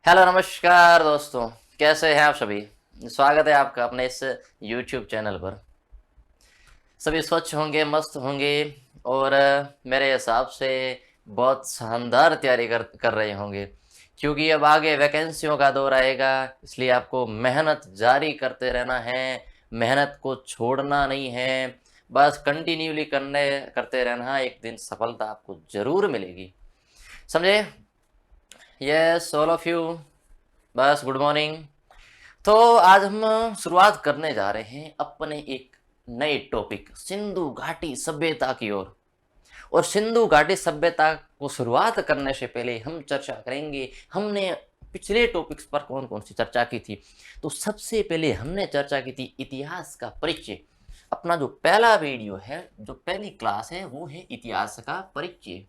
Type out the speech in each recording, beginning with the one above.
Hello नमस्कार दोस्तों। कैसे हैं आप सभी। स्वागत है आपका अपने इस YouTube चैनल पर। सभी स्वच्छ होंगे, मस्त होंगे और मेरे हिसाब से बहुत शानदार तैयारी कर रहे होंगे, क्योंकि अब आगे वैकेंसियों का दौर आएगा। इसलिए आपको मेहनत जारी करते रहना है, मेहनत को छोड़ना नहीं है, बस कंटिन्यूली करते रहना है। एक दिन सफलता आपको ज़रूर मिलेगी, समझे। Yes all of you. बस गुड मॉर्निंग। तो आज हम शुरुआत करने जा रहे हैं अपने एक नए टॉपिक सिंधु घाटी सभ्यता की ओर। और सिंधु घाटी सभ्यता को शुरुआत करने से पहले हम चर्चा करेंगे हमने पिछले टॉपिक्स पर कौन कौन सी चर्चा की थी। तो सबसे पहले हमने चर्चा की थी इतिहास का परिचय। अपना जो पहला वीडियो है, जो पहली क्लास है, वो है इतिहास का परिचय।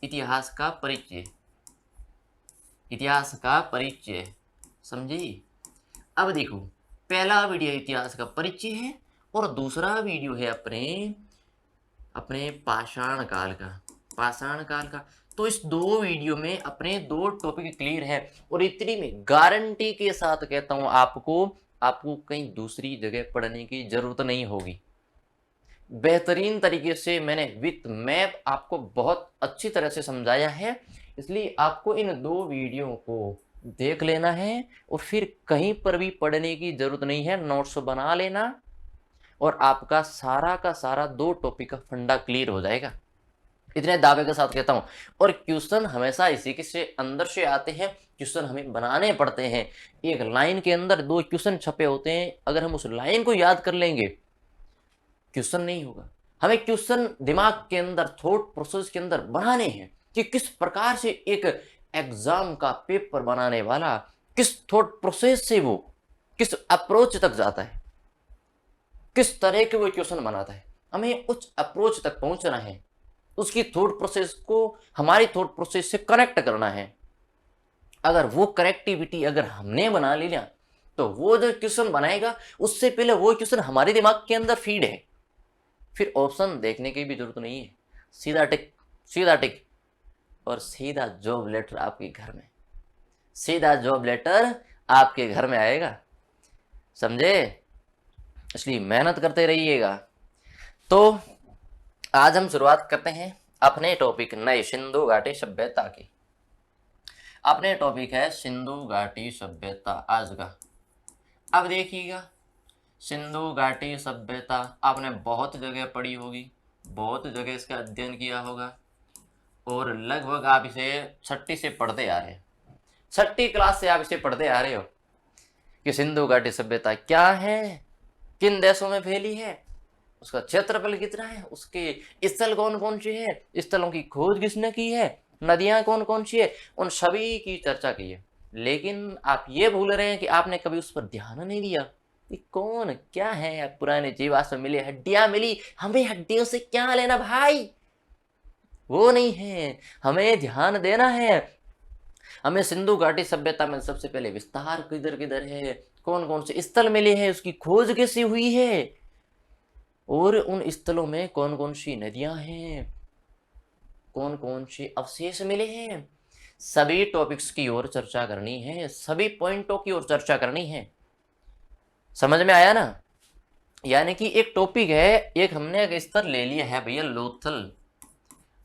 इतिहास का परिचय, इतिहास का परिचय, समझी। अब देखो, पहला वीडियो इतिहास का परिचय है और दूसरा वीडियो है अपने अपने पाषाण काल का। पाषाण काल का। तो इस दो वीडियो में अपने दो टॉपिक क्लियर है। और इतनी में गारंटी के साथ कहता हूं आपको आपको कहीं दूसरी जगह पढ़ने की जरूरत नहीं होगी। बेहतरीन तरीके से मैंने विथ मैप आपको बहुत अच्छी तरह से समझाया है। इसलिए आपको इन दो वीडियो को देख लेना है और फिर कहीं पर भी पढ़ने की जरूरत नहीं है। नोट्स बना लेना और आपका सारा का सारा दो टॉपिक का फंडा क्लियर हो जाएगा, इतने दावे के साथ कहता हूं। और क्वेश्चन हमेशा इसी के से अंदर से आते हैं, क्वेश्चन हमें बनाने पड़ते हैं। एक लाइन के अंदर दो क्वेश्चन छपे होते हैं, अगर हम उस लाइन को याद कर लेंगे क्वेश्चन नहीं होगा। हमें क्वेश्चन दिमाग के अंदर, थॉट प्रोसेस के अंदर बनाने हैं कि किस प्रकार से एक एग्जाम का पेपर बनाने वाला किस थॉट प्रोसेस से वो किस अप्रोच तक जाता है, किस तरह के वो क्वेश्चन बनाता है। हमें उस अप्रोच तक पहुंचना है, उसकी थॉट प्रोसेस को हमारी थॉट प्रोसेस से कनेक्ट करना है। अगर वो कनेक्टिविटी अगर हमने बना लिया तो वो जो क्वेश्चन बनाएगा उससे पहले वो क्वेश्चन हमारे दिमाग के अंदर फीड है, फिर ऑप्शन देखने की भी जरूरत नहीं है। सीधा टिक, सीधा टिक और सीधा जॉब लेटर आपके घर में, सीधा जॉब लेटर आपके घर में आएगा, समझे। इसलिए मेहनत करते रहिएगा। तो आज हम शुरुआत करते हैं अपने टॉपिक नए सिंधु घाटी सभ्यता की। अपने टॉपिक है सिंधु घाटी सभ्यता आज का। अब देखिएगा, सिंधु घाटी सभ्यता आपने बहुत जगह पढ़ी होगी, बहुत जगह इसका अध्ययन किया होगा और लगभग आप इसे छठी से पढ़ते आ रहे हैं। छठी क्लास से आप इसे पढ़ते आ रहे हो कि सिंधु घाटी सभ्यता क्या है, किन देशों में फैली है, उसका क्षेत्रफल कितना है, उसके स्थल कौन कौन से है, स्थलों की खोज किसने की है, नदियां कौन कौन सी है, उन सभी की चर्चा की है। लेकिन आप ये भूल रहे हैं कि आपने कभी उस पर ध्यान नहीं दिया कि कौन क्या है। पुराने जीवाश्म मिले, हड्डियां मिली, हमें हड्डियों से क्या लेना भाई, वो नहीं है। हमें ध्यान देना है। हमें सिंधु घाटी सभ्यता में सबसे पहले विस्तार किधर किधर है, कौन कौन से स्थल मिले हैं, उसकी खोज कैसी हुई है और उन स्थलों में कौन कौन सी नदियां हैं, कौन कौन से अवशेष मिले हैं, सभी टॉपिक्स की ओर चर्चा करनी है, सभी पॉइंटों की ओर चर्चा करनी है। समझ में आया ना। यानी कि एक टॉपिक है, एक हमने एक स्थल ले लिया है भैया लोथल।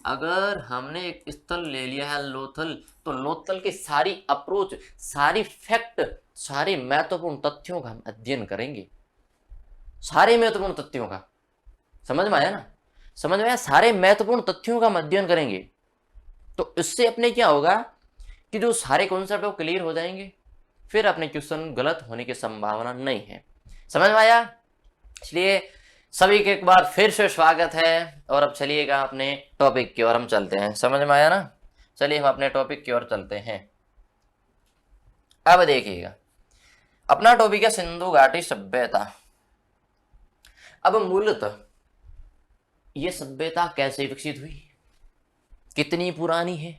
अगर हमने एक स्थल ले लिया है लोथल, तो लोथल की सारी अप्रोच, सारी फैक्ट, सारे महत्वपूर्ण तथ्यों का हम अध्ययन करेंगे। सारे महत्वपूर्ण तथ्यों का, समझ में आया ना। समझ में आया, सारे महत्वपूर्ण तथ्यों का हम अध्ययन करेंगे। तो इससे अपने क्या होगा कि जो सारे कॉन्सेप्ट है वो क्लियर हो जाएंगे, फिर अपने क्वेश्चन गलत होने की संभावना नहीं है। समझ में आया। इसलिए सभी के एक बार फिर से स्वागत है। और अब चलिएगा अपने टॉपिक की ओर हम चलते हैं। समझ में आया ना। चलिए हम अपने टॉपिक की ओर चलते हैं। अब देखिएगा, अपना टॉपिक है सिंधु घाटी सभ्यता। अब मूलतः ये सभ्यता कैसे विकसित हुई, कितनी पुरानी है,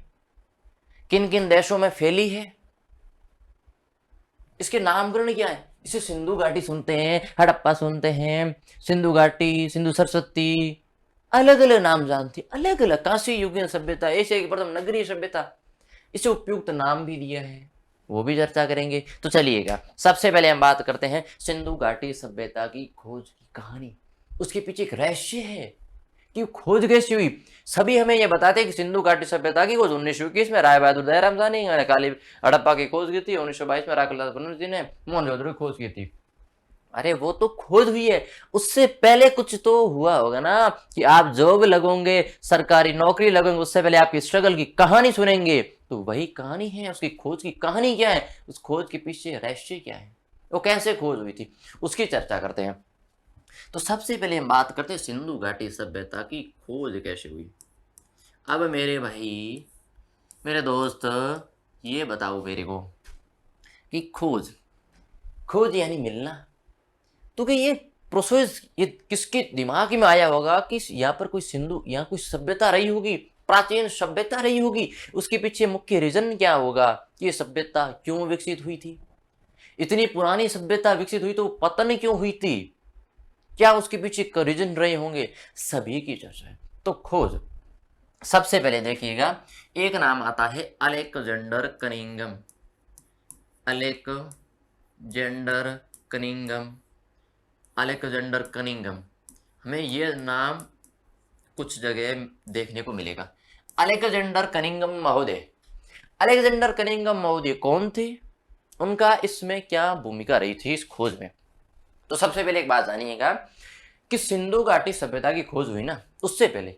किन किन देशों में फैली है, इसके नामकरण क्या है। इसे सिंधु घाटी सुनते हैं, हड़प्पा सुनते हैं, सिंधु घाटी, सिंधु सरस्वती, अलग अलग नाम जानते हैं, अलग अलग। काशी युगीन सभ्यता, एशिया की प्रथम नगरीय सभ्यता, इसे उपयुक्त नाम भी दिया है। वो भी चर्चा करेंगे। तो चलिएगा, सबसे पहले हम बात करते हैं सिंधु घाटी सभ्यता की खोज की कहानी। उसके पीछे एक रहस्य है कि खोज कैसे हुई। सभी हमें ये बताते हैं कि सिंधु घाटी सभ्यता की खोज 1921 में राय बहादुर दयाराम साहनी ने काली हड़प्पा की खोज की थी, 1922 में राकलाल बनर्जी ने मोहनजोदड़ो की खोज की थी। अरे वो तो खोज हुई है, उससे पहले कुछ तो हुआ होगा ना, कि आप जॉब लगोगे, सरकारी नौकरी लगोगे, उससे पहले आपकी स्ट्रगल की कहानी सुनेंगे। तो वही कहानी है, उसकी खोज की कहानी क्या है, उस खोज के पीछे रहस्य क्या है, वो कैसे खोज हुई थी, उसकी चर्चा करते हैं। तो सबसे पहले हम बात करते हैं सिंधु घाटी सभ्यता की खोज कैसे हुई। अब मेरे भाई, मेरे दोस्त, ये बताओ मेरे को कि खोज, खोज यानी मिलना, तो कि ये प्रोसेस ये किसके दिमाग में आया होगा कि यहाँ पर कोई सिंधु, यहाँ कोई सभ्यता रही होगी, प्राचीन सभ्यता रही होगी, उसके पीछे मुख्य रीजन क्या होगा, ये सभ्यता क्यों विकसित हुई थी, इतनी पुरानी सभ्यता विकसित हुई तो पतन क्यों हुई थी, क्या उसके पीछे रीजन रहे होंगे, सभी की चर्चा है। तो खोज, सबसे पहले देखिएगा, एक नाम आता है Alexander Cunningham. Alexander Cunningham, Alexander Cunningham, हमें ये नाम कुछ जगह देखने को मिलेगा। अलेक्जेंडर कनिंघम महोदय, अलेक्जेंडर कनिंघम महोदय कौन थे, उनका इसमें क्या भूमिका रही थी इस खोज में। तो सबसे पहले एक बात जानिएगा कि सिंधु घाटी सभ्यता की खोज हुई ना, उससे पहले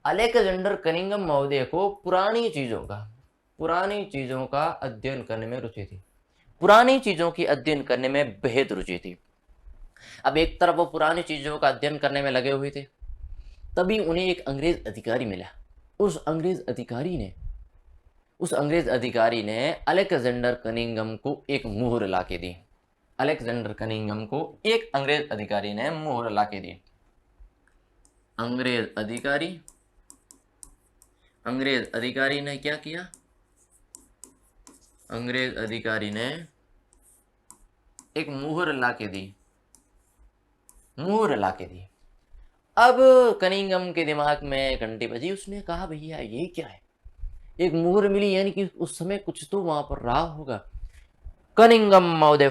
अलेक्जेंडर कनिंघम महोदय को पुरानी चीजों का अध्ययन करने में रुचि थी, पुरानी चीजों की अध्ययन करने में बेहद रुचि थी। अब एक तरफ वो पुरानी चीजों का अध्ययन करने में लगे हुए थे, तभी उन्हें एक अंग्रेज अधिकारी मिला। उस अंग्रेज अधिकारी ने अलेक्जेंडर कनिंघम को एक मुहर ला के दी। अलेक्जेंडर कनिंघम को एक अंग्रेज अधिकारी ने मुहर ला के दी। अंग्रेज अधिकारी ने क्या किया, अंग्रेज अधिकारी ने एक मुहर ला के दी। अब कनिंघम के दिमाग में घंटी बजी, उसने कहा भैया ये क्या है, एक मुहर मिली, यानी कि उस समय कुछ तो वहां पर रहा होगा। कनिंघम महोदय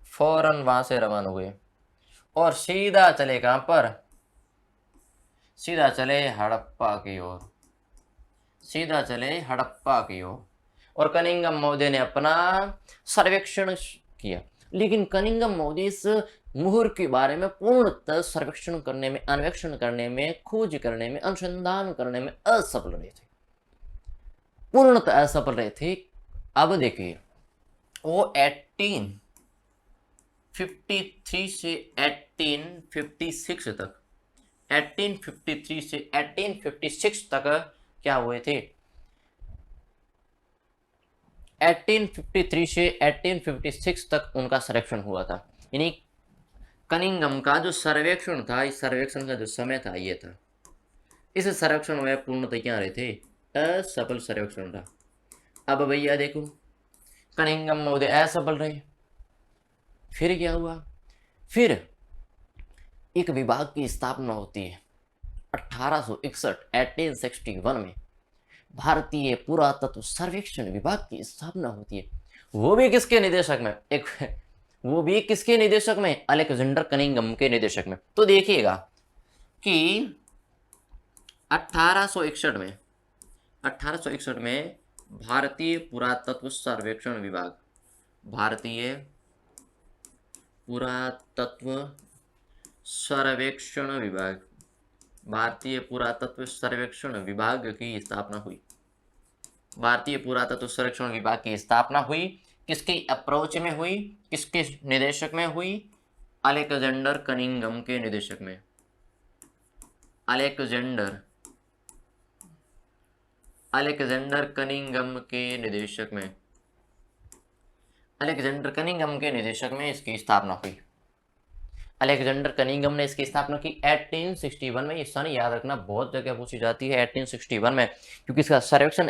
फौरन वहां से रवाना हुए और सीधा चले कहां पर, सीधा चले हड़प्पा की ओर। और कनिंघम महोदय ने अपना सर्वेक्षण किया, लेकिन कनिंघम महोदय इस मुहर के बारे में पूर्णतः सर्वेक्षण करने में, अन्वेषण करने में, खोज करने में, अनुसंधान करने में असफल रहे थे, पूर्णतः असफल रहे थे। अब देखिए, वो 1853 से 1856 तक क्या हुए थे, 1853 से 1856 तक उनका सर्वेक्षण हुआ था। यानी कनिंघम का जो सर्वेक्षण था, इस सर्वेक्षण का जो समय था ये था। इस सर्वेक्षण में पूर्णतः क्या रहे थे, असफल सर्वेक्षण था। अब भैया देखो, कनिंघम महोदय असफल रहे, फिर क्या हुआ, फिर एक विभाग की स्थापना होती है 1861 में, भारतीय पुरातत्व सर्वेक्षण विभाग की स्थापना होती है। वो भी किसके निदेशक में, अलेक्जेंडर कनिंघम के निदेशक में। तो देखिएगा कि 1861 में भारतीय पुरातत्व सर्वेक्षण विभाग की स्थापना हुई। भारतीय पुरातत्व सर्वेक्षण विभाग की स्थापना हुई, किसके अप्रोच में हुई, किसके निदेशक में हुई, अलेक्जेंडर कनिंघम के निदेशक में। अलेक्जेंडर कनिंघम के निदेशक में इसकी स्थापना हुई। अलेक्जेंडर कनिंघम ने इसकी स्थापना की 1861 में। ये सन याद रखना, बहुत जगह पूछी जाती है 1861 में, क्योंकि इसका सर्वेक्षण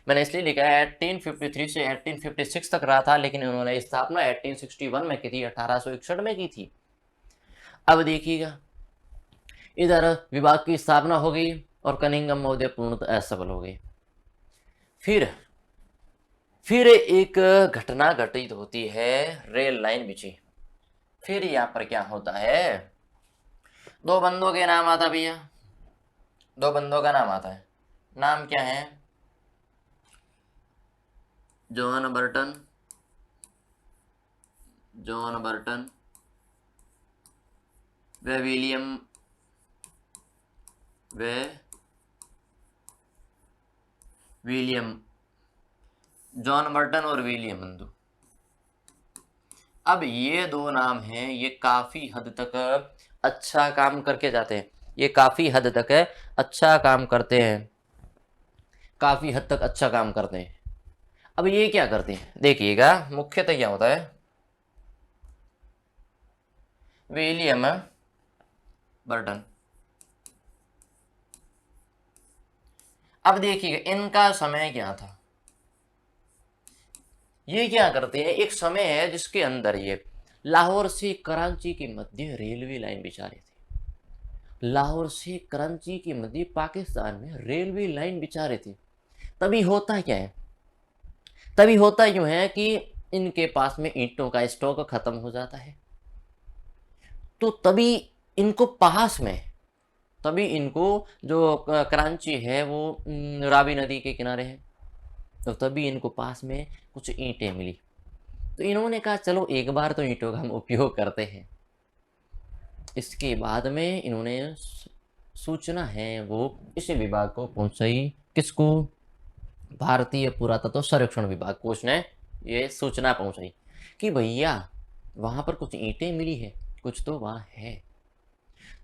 मैंने इसलिए लिखा है 1853 से 1856 तक रहा था, लेकिन उन्होंने स्थापना 1861 में की थी, 1861 में की थी। अब देखिएगा, इधर विभाग की स्थापना हो गई और कनिंघम महोदय पूर्णतः असफल हो गए। फिर फिर एक घटना घटित होती है, रेल लाइन बिछी। फिर यहाँ पर क्या होता है, दो बंदों के नाम आता भैया, दो बंदों का नाम आता है। नाम क्या है, जॉन बर्टन, जॉन बर्टन व विलियम, व विलियम, जॉन बर्टन और विलियम बंधु। अब ये दो नाम हैं, ये काफी हद तक अच्छा काम करके जाते हैं, ये काफी हद तक अच्छा काम करते हैं, काफी हद तक अच्छा काम करते हैं। अब ये क्या करते हैं, देखिएगा मुख्यतः क्या होता है, विलियम बर्टन। अब देखिएगा इनका समय क्या था, ये क्या करते हैं, एक समय है जिसके अंदर ये लाहौर से कराची के मध्य रेलवे लाइन बिछा रहे थे, लाहौर से कराची के मध्य पाकिस्तान में रेलवे लाइन बिछा रहे थे। तभी होता क्या है, तभी होता यूं है कि इनके पास में ईंटों का स्टॉक खत्म हो जाता है, तो तभी इनको पास में, तभी इनको जो कराची है वो रावी नदी के किनारे है, तो तभी इनको पास में कुछ ईंटें मिली। तो इन्होंने कहा चलो एक बार तो ईंटों का हम उपयोग करते हैं। इसके बाद में इन्होंने सूचना है वो इस विभाग को पहुंचाई, किसको, भारतीय पुरातत्व सर्वेक्षण विभाग को उसने ये सूचना पहुंचाई कि भैया वहां पर कुछ ईंटें मिली है, कुछ तो वहां है।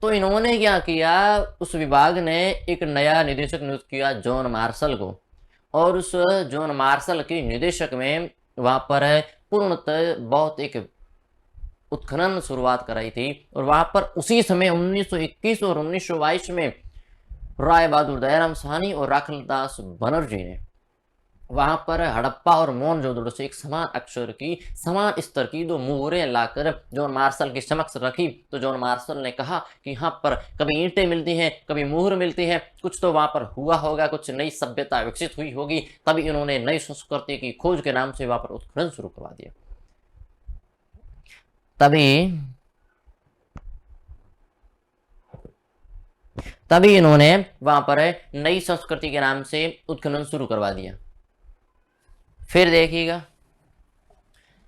तो इन्होंने क्या किया, उस विभाग ने एक नया निदेशक नियुक्त किया जॉन मार्शल को, और उस जॉन मार्शल के निदेशक में वहां पर पूर्णतः बहुत एक उत्खनन शुरुआत कराई थी। और वहां पर उसी समय 1921 और 1922 में राय बहादुर दयाराम साहनी और राखलदास बनर्जी ने वहां पर हड़प्पा और मोहनजोदड़ो से एक समान अक्षर की, समान स्तर की दो मुहरें लाकर जॉन मार्शल के समक्ष रखी। तो जॉन मार्शल ने कहा कि यहाँ पर कभी ईंटें मिलती हैं, कभी मुहर मिलती है, कुछ तो वहां पर हुआ होगा, कुछ नई सभ्यता विकसित हुई होगी। तभी इन्होंने नई संस्कृति की खोज के नाम से वहां पर उत्खनन शुरू करवा दिया। तभी तभी इन्होंने वहां पर नई संस्कृति के नाम से उत्खनन शुरू करवा दिया। फिर देखिएगा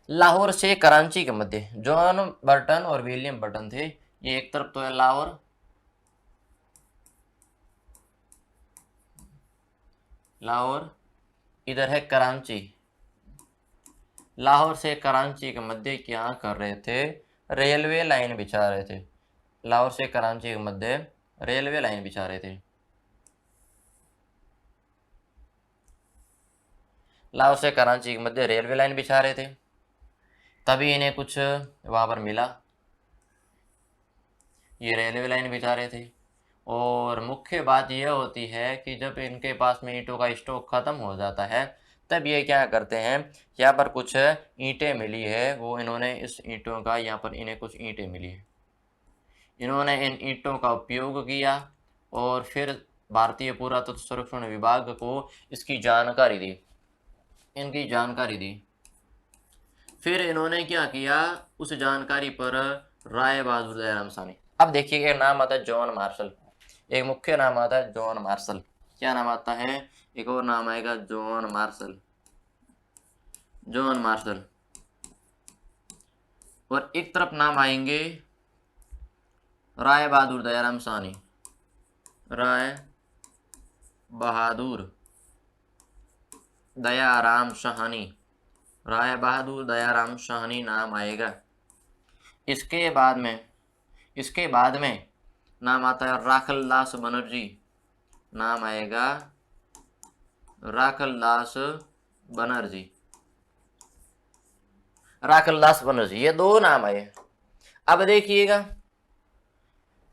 लाहौर से कराची के मध्य जॉन बर्टन और विलियम बर्टन थे। ये एक तरफ तो है लाहौर, लाहौर, इधर है कराची। लाहौर से कराची के मध्य क्या कर रहे थे, रेलवे लाइन बिछा रहे थे। लाहौर से कराची के मध्य रेलवे लाइन बिछा रहे थे। लाहौर से कराची के मध्य रेलवे लाइन बिछा रहे थे। तभी इन्हें कुछ वहां पर मिला, ये रेलवे लाइन बिछा रहे थे। और मुख्य बात यह होती है कि जब इनके पास में ईंटों का स्टॉक खत्म हो जाता है, तब ये क्या करते हैं, यहाँ पर कुछ ईंटें मिली है, वो इन्होंने इस ईंटों का, यहाँ पर इन्हें कुछ ईंटें मिली है, इन्होंने इन ईंटों का उपयोग किया और फिर भारतीय पुरातत्व सर्वेक्षण विभाग को इसकी जानकारी दी, इनकी जानकारी दी। फिर इन्होंने क्या किया, उस जानकारी पर राय बहादुर दयाराम साहनी। अब देखिए एक नाम आता है जॉन मार्शल, एक मुख्य नाम आता है जॉन मार्शल। क्या नाम आता है, एक और नाम आएगा जॉन मार्शल, जॉन मार्शल। और एक तरफ नाम आएंगे राय बहादुर दयाराम साहनी, राय बहादुर दयाराम साहनी, राय बहादुर दयाराम साहनी नाम आएगा। इसके बाद में नाम आता है राखलदास बनर्जी, नाम आएगा राखलदास बनर्जी, राखलदास बनर्जी, ये दो नाम आए। अब देखिएगा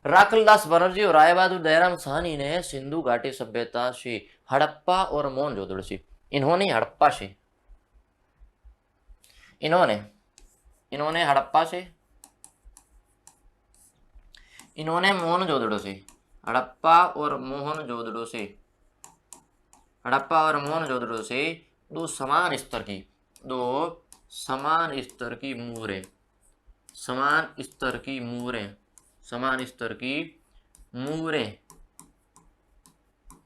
राखलदास बनर्जी और राय बहादुर दयाराम साहनी ने सिंधु घाटी सभ्यता से, हड़प्पा और मोहनजोदड़ो से, इन्होंने हड़प्पा से, इन्होंने हड़प्पा से, इन्होंने मोहनजोदड़ो से, हड़प्पा और मोहनजोदड़ो से, हड़प्पा और मोहनजोदड़ो से दो समान स्तर की, दो समान स्तर की मुहरें, समान स्तर की मुहरें, समान स्तर की मुहरें,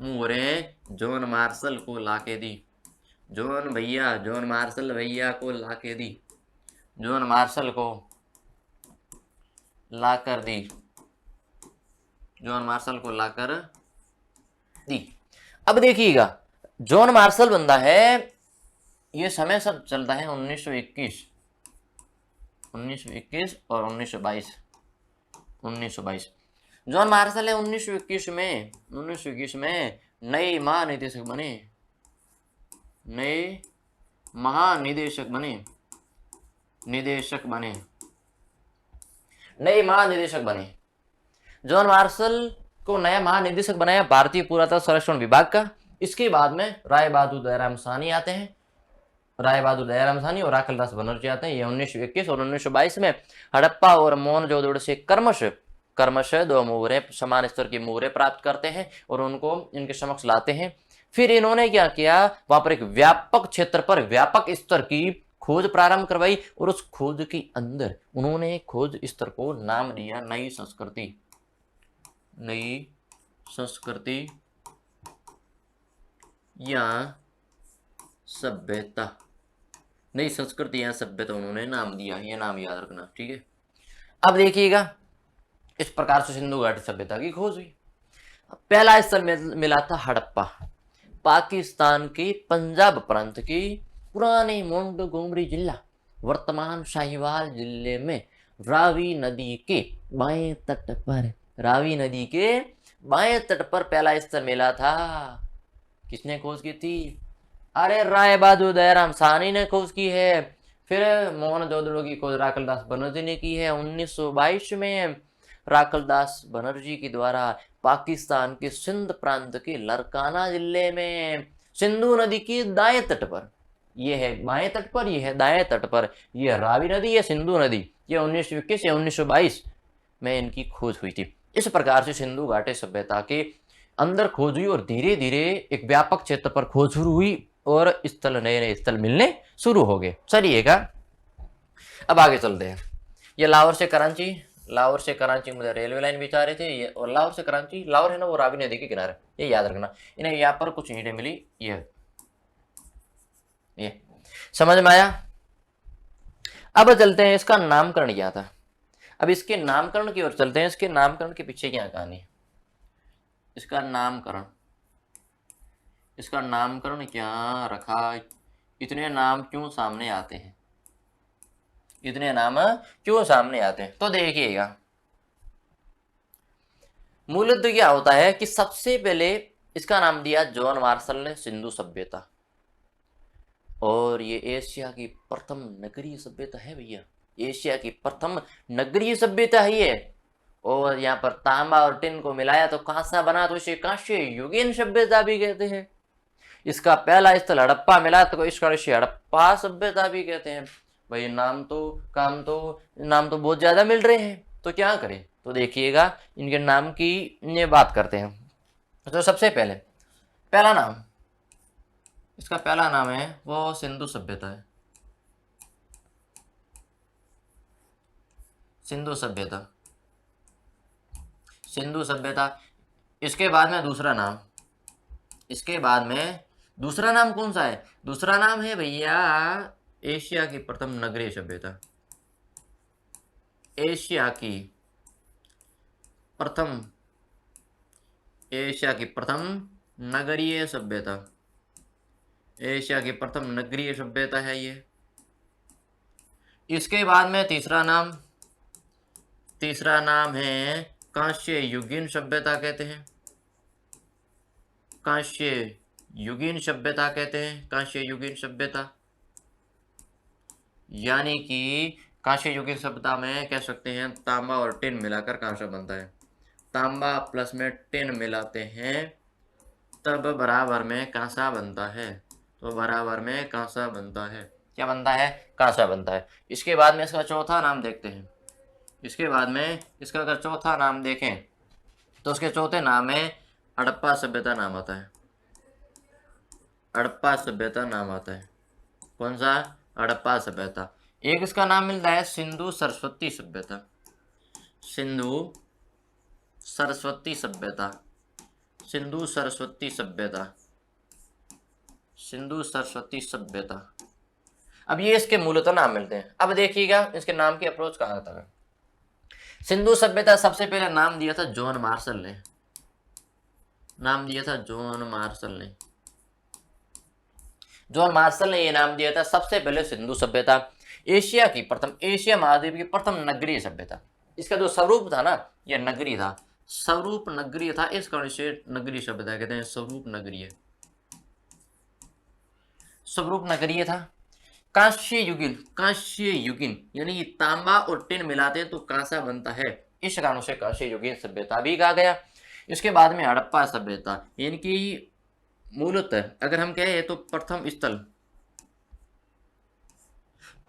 मुहरें जॉन मार्शल को लाके दी, जॉन भैया, जॉन मार्शल भैया को लाके दी, जॉन मार्शल को लाकर दी, जॉन मार्शल को लाकर दी। अब देखिएगा, जॉन मार्शल बंदा है, ये समय सब चलता है 1921, 1921 और 1922, 1922। जॉन मार्शल है 1921 में, 1921 में नए महानिदेशक बने, नए महानिदेशक बने, निदेशक बने, नए महानिदेशक बने। जॉन मार्शल को नया महानिदेशक बनाया भारतीय पुरातत्व सर्वेक्षण विभाग का। इसके बाद में राय बहादुर दयाराम साहनी आते हैं, राय बहादुर दयाराम साहनी और राखलदास बनर्जी आते हैं। ये 1921 और 1922 में हड़प्पा और मोहनजोदड़ो से क्रमशः दो मुहरें, समान स्तर की मुहरें प्राप्त करते हैं और उनको इनके समक्ष लाते हैं। फिर इन्होंने क्या किया, वहां पर एक व्यापक क्षेत्र पर व्यापक स्तर की खोज प्रारंभ करवाई और उस खोज के अंदर उन्होंने खोज स्तर को नाम दिया नई संस्कृति, नई संस्कृति या सभ्यता, नई संस्कृति या सभ्यता उन्होंने नाम दिया। ये नाम याद रखना, ठीक है। अब देखिएगा, इस प्रकार से सिंधु घाटी सभ्यता की खोज हुई। पहला स्थल मिला था हड़प्पा, पाकिस्तान के पंजाब प्रांत की पुराने मोंटगोमरी जिला, वर्तमान साहिवाल जिले में रावी नदी के बाएं तट पर, रावी नदी के बाएं तट पर पहला स्थल मिला था। किसने खोज की थी? अरे राय बहादुर दयाराम साहनी ने खोज की है। फिर मोहनजोदड़ो की खोज राखलदास बनर्जी ने की है 1922 में। राखलदास बनर्जी के द्वारा पाकिस्तान के सिंध प्रांत के लरकाना जिले में सिंधु नदी के दाएं तट पर, ये है बाएं तट पर, ये है दाएं तट पर, ये रावी नदी, ये सिंधु नदी, ये 1921 या 1922 में इनकी खोज हुई थी। इस प्रकार से सिंधु घाटी सभ्यता के अंदर खोज हुई और धीरे धीरे एक व्यापक क्षेत्र पर खोज शुरू हुई और स्थल, नए नए स्थल मिलने शुरू हो गए। चलिएगा अब आगे चलते हैं। ये लाहौर से कराची, लाहौर से कराची मुझे रेलवे लाइन बिछा रहे थे ये, और लाहौर से कराची, लाहौर है ना वो रावी नदी के किनारे, ये याद रखना। इन्हें यहाँ पर कुछ ईंटें मिली, ये समझ में आया। अब चलते हैं, इसका नामकरण क्या था। अब इसके नामकरण की ओर चलते हैं। इसके नामकरण के पीछे क्या कहानी, इसका नामकरण, इसका नामकरण क्या रखा, इतने नाम क्यों सामने आते हैं, इतने नाम क्यों सामने आते हैं। तो देखिएगा, मूलतः क्या होता है कि सबसे पहले इसका नाम दिया जॉन मार्शल ने सिंधु सभ्यता, और ये एशिया की प्रथम नगरीय सभ्यता है भैया, एशिया की प्रथम नगरीय सभ्यता है ये। और यहाँ पर तांबा और टिन को मिलाया तो कांसा बना, तो इसे कांस्य युगीन सभ्यता भी कहते हैं। इसका पहला स्थल हड़प्पा मिला तो इसका इसे हड़प्पा सभ्यता भी कहते हैं। भाई नाम तो नाम तो बहुत ज्यादा मिल रहे हैं, तो क्या करें। तो देखिएगा, इनके नाम की ये बात करते हैं। तो सबसे पहले पहला नाम, इसका पहला नाम है वो सिंधु सभ्यता है, सिंधु सभ्यता, सिंधु सभ्यता। इसके बाद में दूसरा नाम, इसके बाद में दूसरा नाम कौन सा है, दूसरा नाम है भैया एशिया की प्रथम नगरीय सभ्यता, एशिया की प्रथम, एशिया की प्रथम नगरीय सभ्यता, एशिया की प्रथम नगरीय सभ्यता है ये। इसके बाद में तीसरा नाम, तीसरा नाम है कांस्य युगीन सभ्यता कहते हैं, कांस्य युगीन सभ्यता कहते हैं, कांस्य युगीन सभ्यता। यानी कि कांस्य युगीन सभ्यता में कह सकते हैं तांबा और टिन मिलाकर कांस्य बनता है, तांबा प्लस में टिन मिलाते हैं तब बराबर में कांसा बनता है, तो बराबर में कांसा बनता है। क्या बनता है? कांसा बनता है। इसके बाद में इसका चौथा नाम देखते हैं। इसके बाद में इसका अगर चौथा नाम देखें तो उसके चौथे नाम में हड़प्पा सभ्यता नाम आता है, हड़प्पा सभ्यता नाम आता है। कौन सा? हड़प्पा सभ्यता। एक इसका नाम मिलता है सिंधु सरस्वती सभ्यता। सिंधु सरस्वती सभ्यता। सिंधु सरस्वती सभ्यता। सिंधु सरस्वती सभ्यता। अब ये इसके मूलतः नाम मिलते हैं। अब देखिएगा इसके नाम की अप्रोच कहाँ तक है। सिंधु सभ्यता सबसे पहले नाम दिया था जॉन मार्शल ने। नाम दिया था जॉन मार्शल ने। जॉन मार्शल ने यह नाम दिया था सबसे पहले सिंधु सभ्यता, एशिया की प्रथम, एशिया महाद्वीप की प्रथम नगरीय सभ्यता। इसका जो स्वरूप था ना, यह नगरी था, स्वरूप नगरीय था, इस कारण से नगरीय सभ्यता कहते हैं। स्वरूप नगरीय, स्वरूप नगरीय था। कांस्य युगीन, कांस्य युगीन यानी तांबा और टिन मिलाते हैं तो कांसा बनता है, इस कारण से कांस्य युगीन सभ्यता भी कहा गया। इसके बाद में हड़प्पा सभ्यता, यानी कि मूलतः अगर हम कहें तो प्रथम स्थल,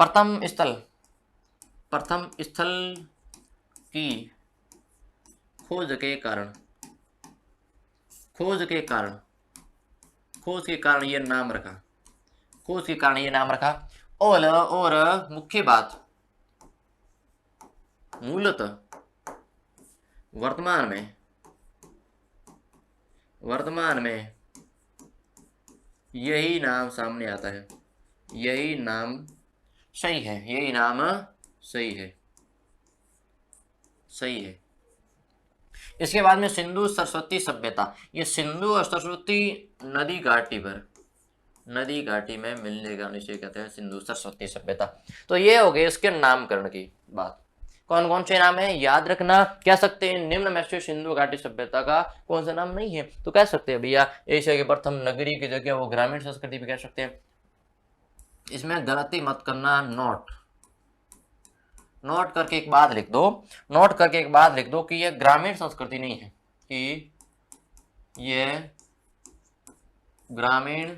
प्रथम स्थल, प्रथम स्थल की खोज के कारण, खोज के कारण, खोज के कारण यह नाम रखा, खोज के कारण यह नाम रखा। और मुख्य बात, मूलतः वर्तमान में, वर्तमान में यही नाम सामने आता है, यही नाम सही है, यही नाम सही है, सही है। इसके बाद में सिंधु सरस्वती सभ्यता, ये सिंधु और सरस्वती नदी घाटी पर, नदी घाटी में मिलने का इसे कहते हैं सिंधु सरस्वती सभ्यता। तो ये हो गई इसके नामकरण की बात। कौन कौन से नाम है याद रखना, कह सकते हैं निम्न में से सिंधु घाटी सभ्यता का कौन सा नाम नहीं है, तो कह सकते हैं भैया एशिया के प्रथम नगरी की जगह वो ग्रामीण संस्कृति भी कह सकते हैं। इसमें गलती मत करना, नोट, नोट करके एक बात लिख दो, नोट करके एक बात लिख दो कि यह ग्रामीण संस्कृति नहीं है, कि यह ग्रामीण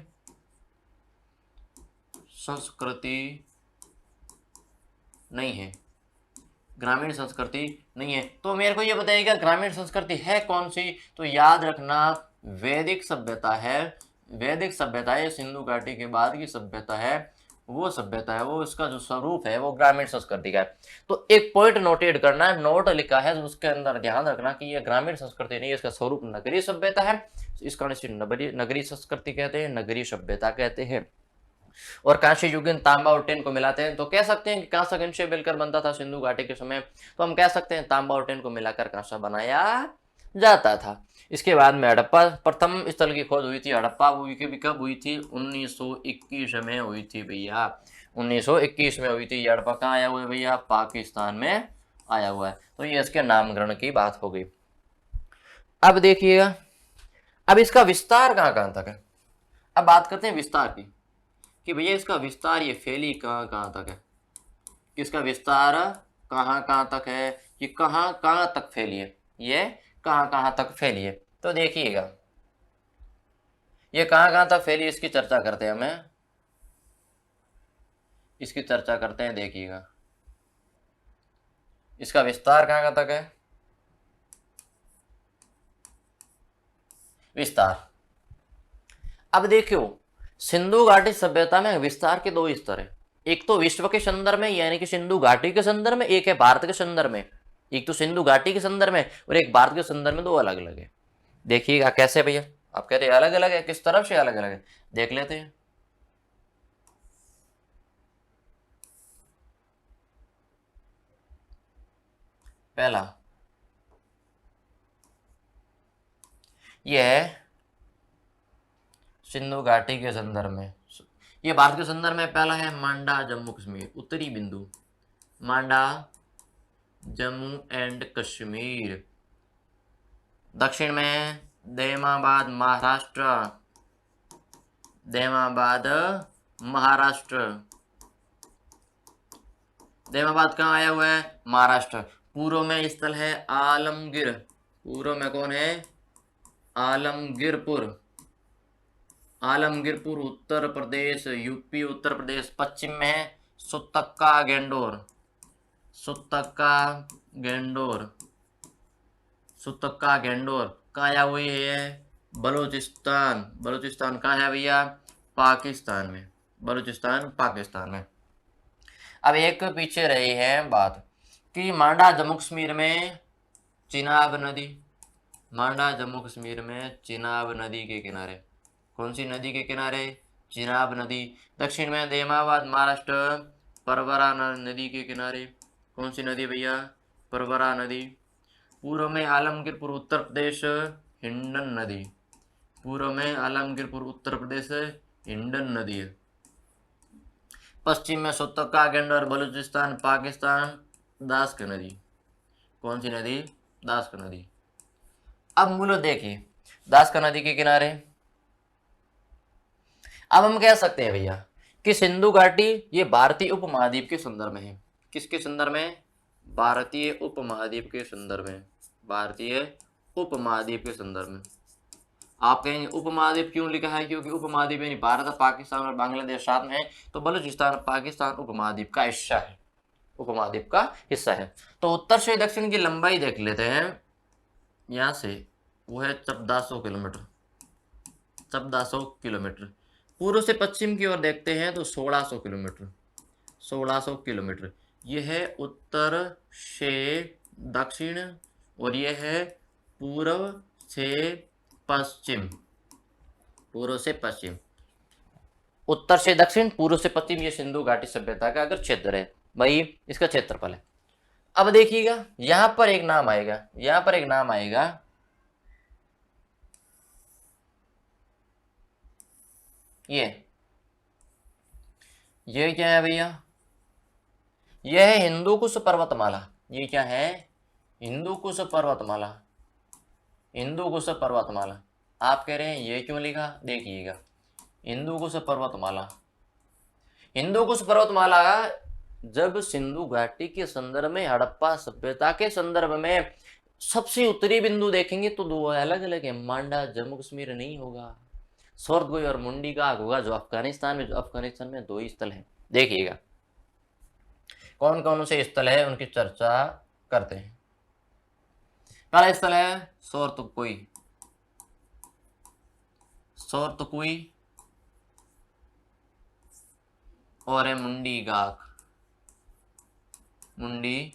संस्कृति नहीं है, ग्रामीण संस्कृति नहीं है। तो मेरे को ये बताइएगा ग्रामीण संस्कृति है कौन सी, तो याद रखना वैदिक सभ्यता है, वैदिक सभ्यता है, सिंधु घाटी के बाद की सभ्यता है, वो सभ्यता है, वो इसका जो स्वरूप है वो ग्रामीण संस्कृति का है। तो एक पॉइंट नोटेड करना है, नोट लिखा है, उसके अंदर ध्यान रखना कि ये ग्रामीण संस्कृति नहीं है, इसका स्वरूप नगरीय सभ्यता है, इस कारण से नगरीय संस्कृति कहते हैं, नगरीय सभ्यता कहते हैं। और कांस्य युगीन तांबा और टिन को मिलाते हैं तो कह सकते हैं कि कांसा किन से मिलकर बनता था सिंधु घाटी के समय, तो हम कह सकते हैं तांबा और टिन को मिलाकर कांसा बनाया जाता था। इसके बाद में हड़प्पा, प्रथम स्थल की खोज हुई थी हड़प्पा, वो भी कब हुई थी? 1921 में हुई थी भैया, 1921 में हुई थी। हड़प्पा कहाँ आया हुआ है भैया? पाकिस्तान में आया हुआ है। तो ये इसके नामकरण की बात हो गई। अब देखिएगा, अब इसका विस्तार कहाँ कहाँ तक है। अब बात करते हैं विस्तार की, कि भैया इसका विस्तार, ये फैली कहाँ कहाँ तक है, इसका विस्तार कहाँ कहाँ तक है, कि कहाँ कहाँ तक फैली है, ये कहाँ कहाँ तक फैली है। तो देखिएगा ये कहाँ कहाँ तक फैली, इसकी चर्चा करते हैं, हमें इसकी चर्चा करते हैं। देखिएगा इसका विस्तार कहाँ कहाँ तक है, विस्तार। अब देखियो सिंधु घाटी सभ्यता में विस्तार के दो स्तर है, एक तो विश्व के संदर्भ में यानी कि सिंधु घाटी के संदर्भ में, एक है भारत के संदर्भ में। एक तो सिंधु घाटी के संदर्भ में और एक भारत के संदर्भ में, दो अलग अलग है। देखिएगा कैसे भैया, आप कहते हैं अलग अलग है, किस तरफ से अलग अलग है, देख लेते हैं। पहला यह है सिंधु घाटी के संदर्भ में, ये भारत के संदर्भ में पहला है मांडा जम्मू कश्मीर, उत्तरी बिंदु मांडा जम्मू एंड कश्मीर। दक्षिण में दैमाबाद महाराष्ट्र, दैमाबाद महाराष्ट्र, दैमाबाद कहाँ आया हुआ है? महाराष्ट्र। पूर्व में स्थल है आलमगीर, पूर्व में कौन है? आलमगीरपुर, आलमगीरपुर उत्तर प्रदेश, यूपी उत्तर प्रदेश। पश्चिम में है सुतक्का गेंडोर, सुतक्का गेंडोर, सुतक्का गेंडोर कहाँ आया हुई है? बलूचिस्तान, बलूचिस्तान कहाँ है भैया? पाकिस्तान में, बलूचिस्तान पाकिस्तान में। अब एक पीछे रही है बात कि मांडा जम्मू कश्मीर में चिनाब नदी, मांडा जम्मू कश्मीर में चिनाब नदी के किनारे, कौन सी नदी के किनारे? चिनाब नदी। दक्षिण में देमाबाद महाराष्ट्र परवरा नदी के किनारे, कौन सी नदी भैया? परवरा नदी। पूर्व में आलमगीरपुर उत्तर प्रदेश हिंडन नदी, पूर्व में आलमगीरपुर उत्तर प्रदेश हिंडन नदी है। पश्चिम में सोतका गेंडर बलूचिस्तान पाकिस्तान दास्क नदी, कौन सी नदी? दास्क नदी। अब मूल देखिए दास्क नदी के किनारे, अब हम कह सकते हैं भैया कि सिंधु घाटी ये भारतीय उपमहाद्वीप के संदर्भ में है। किसके संदर्भ में? भारतीय उपमहाद्वीप के संदर्भ में, भारतीय उपमहाद्वीप के संदर्भ में। आप कहेंगे उपमहाद्वीप क्यों लिखा है? क्योंकि उपमहाद्वीप यानी भारत, पाकिस्तान और बांग्लादेश साथ में है, तो बलूचिस्तान पाकिस्तान उपमहाद्वीप का हिस्सा है, उपमहाद्वीप का हिस्सा है। तो उत्तर से दक्षिण की लंबाई देख लेते हैं, यहाँ से वो है 1400 किलोमीटर, 1400 किलोमीटर। पूर्व से पश्चिम की ओर देखते हैं तो 1600 किलोमीटर, 1600 किलोमीटर। यह है उत्तर से दक्षिण और यह है पूर्व से पश्चिम, पूर्व से पश्चिम। उत्तर से दक्षिण, पूर्व से पश्चिम, ये सिंधु घाटी सभ्यता का अगर क्षेत्र है भाई, इसका क्षेत्रफल है। अब देखिएगा यहां पर एक नाम आएगा, यहां पर एक नाम आएगा, ये क्या है भैया? यह है हिंदू कुश पर्वतमाला। ये क्या है? हिंदू कुश पर्वतमाला, हिंदू कुश पर्वतमाला। आप कह रहे हैं ये क्यों लिखा? देखिएगा हिंदू कुश पर्वतमाला, हिंदू कुश पर्वतमाला जब सिंधु घाटी के संदर्भ में, हड़प्पा सभ्यता के संदर्भ में सबसे उत्तरी बिंदु देखेंगे तो दो अलग अलग है, मांडा जम्मू कश्मीर नहीं होगा, सोरदगोई और मुंडी का होगा जो अफगानिस्तान में, जो अफगानिस्तान में दो ही स्थल है। देखिएगा कौन कौन से स्थल है उनकी चर्चा करते हैं। पहला स्थल है सोरतकुई, सोरतकुई और है मुंडी गाक, मुंडी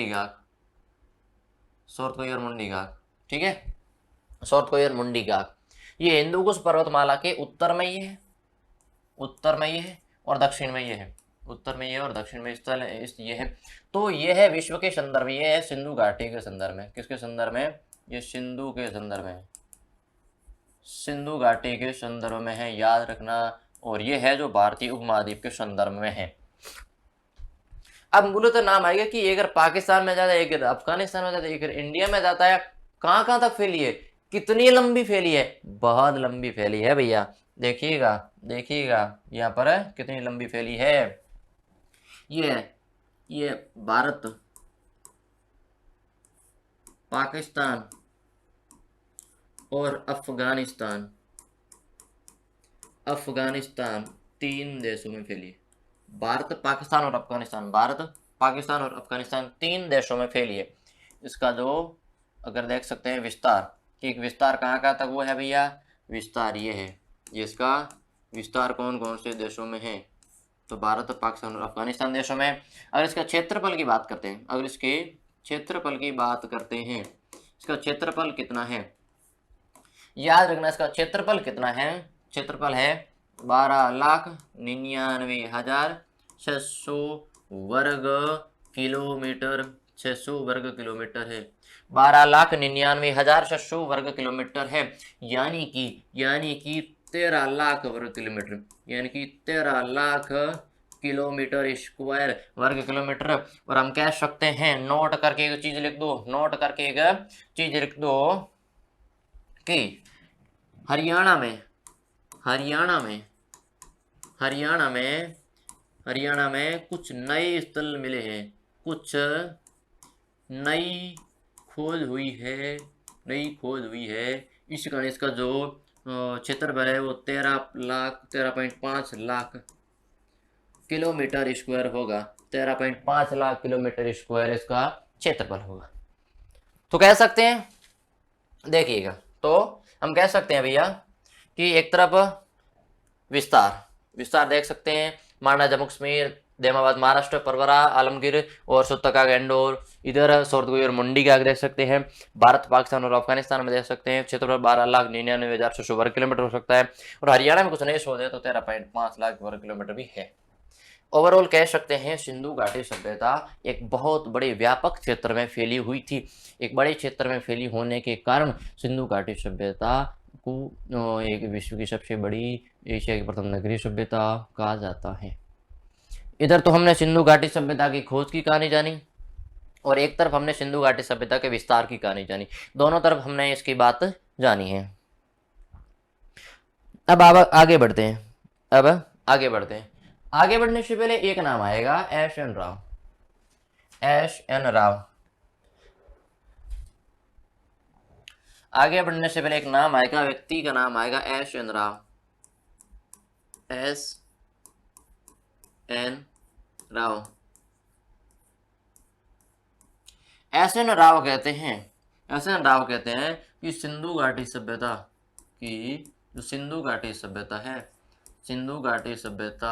गाक, सोरतकुई और मुंडी गाक, ठीक है, सोरतकुई और मुंडी गाक। ये हिंदू कुश पर्वतमाला के उत्तर में ये है, उत्तर में ये है और दक्षिण में ये है, उत्तर में ये और दक्षिण में स्थल है, ये है। तो ये है विश्व के संदर्भ, ये है सिंधु घाटी के संदर्भ में। किसके संदर्भ में? ये सिंधु के संदर्भ में, सिंधु घाटी के संदर्भ में है, याद रखना। और ये है जो भारतीय उपमहाद्वीप के संदर्भ में है। अब मूलतः नाम आएगा कि अगर पाकिस्तान में जाता है, एक अफगानिस्तान में जाता है, एक इंडिया में जाता है, कहाँ कहाँ तक फैली है, कितनी लंबी फैली है? बहुत लंबी फैली है भैया। देखिएगा देखिएगा यहाँ पर कितनी लंबी फैली है। ये भारत, पाकिस्तान और अफगानिस्तान, अफगानिस्तान तीन देशों में फैली है। भारत, पाकिस्तान और अफगानिस्तान, भारत, पाकिस्तान और अफगानिस्तान तीन देशों में फैली है। इसका जो अगर देख सकते हैं विस्तार, कि एक विस्तार कहाँ कहाँ तक वो है भैया? विस्तार ये है, ये इसका विस्तार कौन कौन से देशों में है? तो भारत, पाकिस्तान और अफगानिस्तान देशों में। अगर इसका क्षेत्रफल की बात करते हैं, अगर इसके क्षेत्रफल की बात करते हैं, इसका क्षेत्रफल कितना है? याद रखना इसका क्षेत्रफल कितना है? क्षेत्रफल है 12,99,600 वर्ग किलोमीटर, 600 वर्ग किलोमीटर है, 12,99,600 वर्ग किलोमीटर है, यानी कि 13 लाख वर्ग किलोमीटर, यानी कि 13 लाख किलोमीटर स्क्वायर वर्ग किलोमीटर। और हम कह सकते हैं, नोट करके एक चीज लिख दो, नोट करके एक चीज लिख दो कि हरियाणा में कुछ नए स्थल मिले हैं, कुछ नई खोज हुई है, इस कारण इसका जो क्षेत्रफल है वो 13.5 लाख किलोमीटर स्क्वायर होगा, 13.5 लाख किलोमीटर स्क्वायर इसका क्षेत्रफल होगा। तो कह सकते हैं, देखिएगा, तो हम कह सकते हैं भैया कि एक तरफ विस्तार विस्तार देख सकते हैं, मांडा, जम्मू कश्मीर, देमाबाद महाराष्ट्र, परवरा, आलमगीर और सुत्तका गैंडोर, इधर सोरदगुई और मुंडी का देख सकते हैं। भारत, पाकिस्तान और अफगानिस्तान में देख सकते हैं। क्षेत्रफल 12,99,600 वर्ग किलोमीटर हो सकता है। और हरियाणा में कुछ नहीं शोध है तो 13.5 लाख वर्ग किलोमीटर भी है। ओवरऑल कह सकते हैं सिंधु घाटी सभ्यता एक बहुत बड़े व्यापक क्षेत्र में फैली हुई थी। एक बड़े क्षेत्र में फैली होने के कारण सिंधु घाटी सभ्यता को एक विश्व की सबसे बड़ी, एशिया की प्रथम नगरीय सभ्यता कहा जाता है। इधर तो हमने सिंधु घाटी सभ्यता की खोज की कहानी जानी और एक तरफ हमने सिंधु घाटी सभ्यता के विस्तार की कहानी जानी। दोनों तरफ हमने इसकी बात जानी है। अब आगे बढ़ते हैं। आगे बढ़ने से पहले एक नाम आएगा, एस एन राव। आगे बढ़ने से पहले एक नाम आएगा, व्यक्ति का नाम आएगा S N Rao. S N Rao. S N Rao कहते हैं कि सिंधु घाटी सभ्यता की, जो सिंधु घाटी सभ्यता है, सिंधु घाटी सभ्यता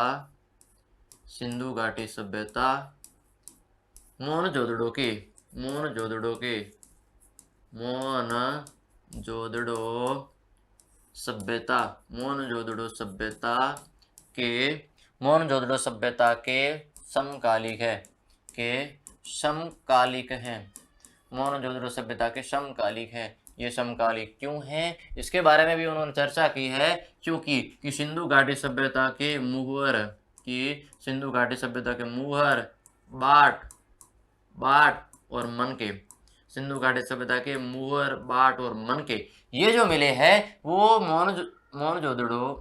मोहनजोदड़ो सभ्यता के समकालिक है। मोहनजोदड़ो सभ्यता के समकालिक है। ये समकालिक क्यों है, इसके बारे में भी उन्होंने चर्चा की है, क्योंकि कि सिंधु घाटी सभ्यता के मुहर, बाट और मनके, सिंधु घाटी सभ्यता के मुहर, बाट और मनके ये जो मिले हैं वो मोहनजोदड़ो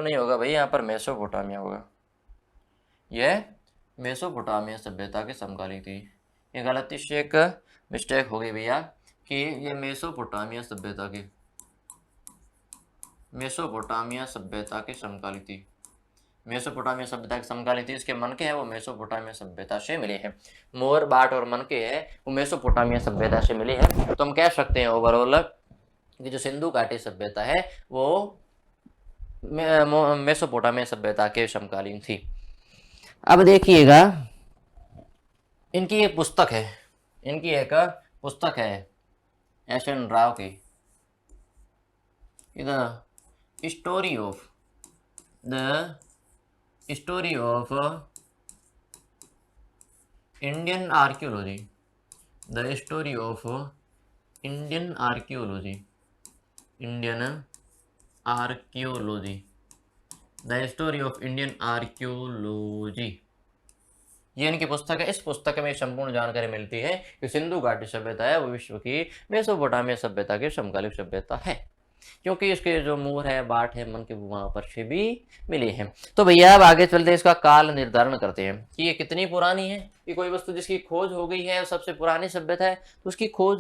नहीं होगा भाई, यहाँ पर मेसोपोटामिया होगा। यह मेसोपोटामिया सभ्यता के समकालीन थी। ये गलती से एक मिस्टेक हो गई भैया कि ये मेसोपोटामिया सभ्यता के समकालीन थी। मेसोपोटामिया सभ्यता के समकालीन थी। इसके मनके हैं वो मेसोपोटामिया सभ्यता से मिले हैं। मोर, बाट और मनके है वो मेसोपोटामिया सभ्यता से मिले हैं। तो हम कह सकते हैं ओवरऑल कि जो सिंधु घाटी सभ्यता है वो मेसोपोटामिया सभ्यता के समकालीन थी। अब देखिएगा, इनकी एक पुस्तक है एस एन राव की, the story of Indian archaeology. The story of Indian archaeology. ये इनकी पुस्तक है। इस पुस्तक में संपूर्ण जानकारी मिलती है कि सिंधु घाटी सभ्यता है वो विश्व की मेसोपोटामिया सभ्यता की समकालीन सभ्यता है, क्योंकि इसके जो मूर है, बाट है, मन के वहां पर से भी मिले हैं। तो भैया अब आगे चलते हैं, इसका काल निर्धारण करते हैं कि ये कितनी पुरानी है। कि कोई वस्तु जिसकी खोज हो गई है, सबसे पुरानी सभ्यता है, तो उसकी खोज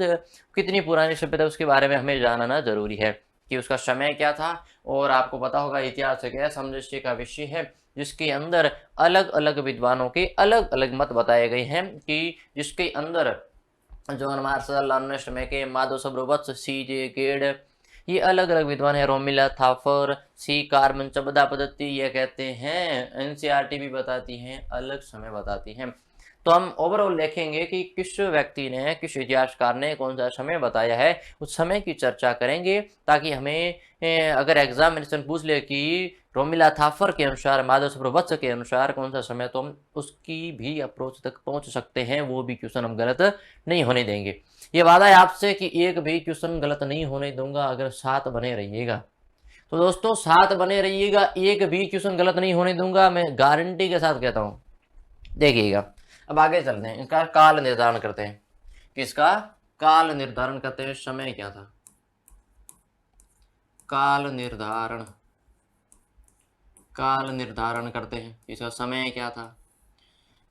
कितनी पुरानी सभ्यता है उसके बारे में हमें जानना जरूरी है कि उसका समय क्या था। और आपको पता होगा इतिहास एक ऐसा सामंजस्य का विषय है जिसके अंदर अलग अलग विद्वानों के अलग अलग मत बताए गए हैं, कि जिसके अंदर जॉन मार्शल, अर्नेस्ट मैके, माधव सब्रोवत्स, C.J. गेड, ये अलग अलग विद्वान है। रोमिला थापर, C. कार्बन चबदा पद्धति, ये कहते हैं NCERT भी बताती हैं, अलग समय बताती हैं। तो हम ओवरऑल देखेंगे कि किस व्यक्ति ने, किस इतिहासकार ने कौन सा समय बताया है, उस समय की चर्चा करेंगे, ताकि हमें अगर एग्जामिनेशन पूछ ले कि रोमिला थापर के अनुसार, माधव सब्रोवत्स के अनुसार कौन सा समय, तो हम उसकी भी अप्रोच तक पहुंच सकते हैं। वो भी क्वेश्चन हम गलत नहीं होने देंगे। ये वादा है आपसे कि एक भी क्वेश्चन गलत नहीं होने दूंगा अगर साथ बने रहिएगा। तो दोस्तों साथ बने रहिएगा, एक भी क्वेश्चन गलत नहीं होने दूंगा, मैं गारंटी के साथ कहता हूँ। देखिएगा, अब आगे चलते हैं, इसका काल निर्धारण करते हैं। किसका काल निर्धारण करते हैं, समय क्या था, काल निर्धारण करते हैं, इसका समय क्या था,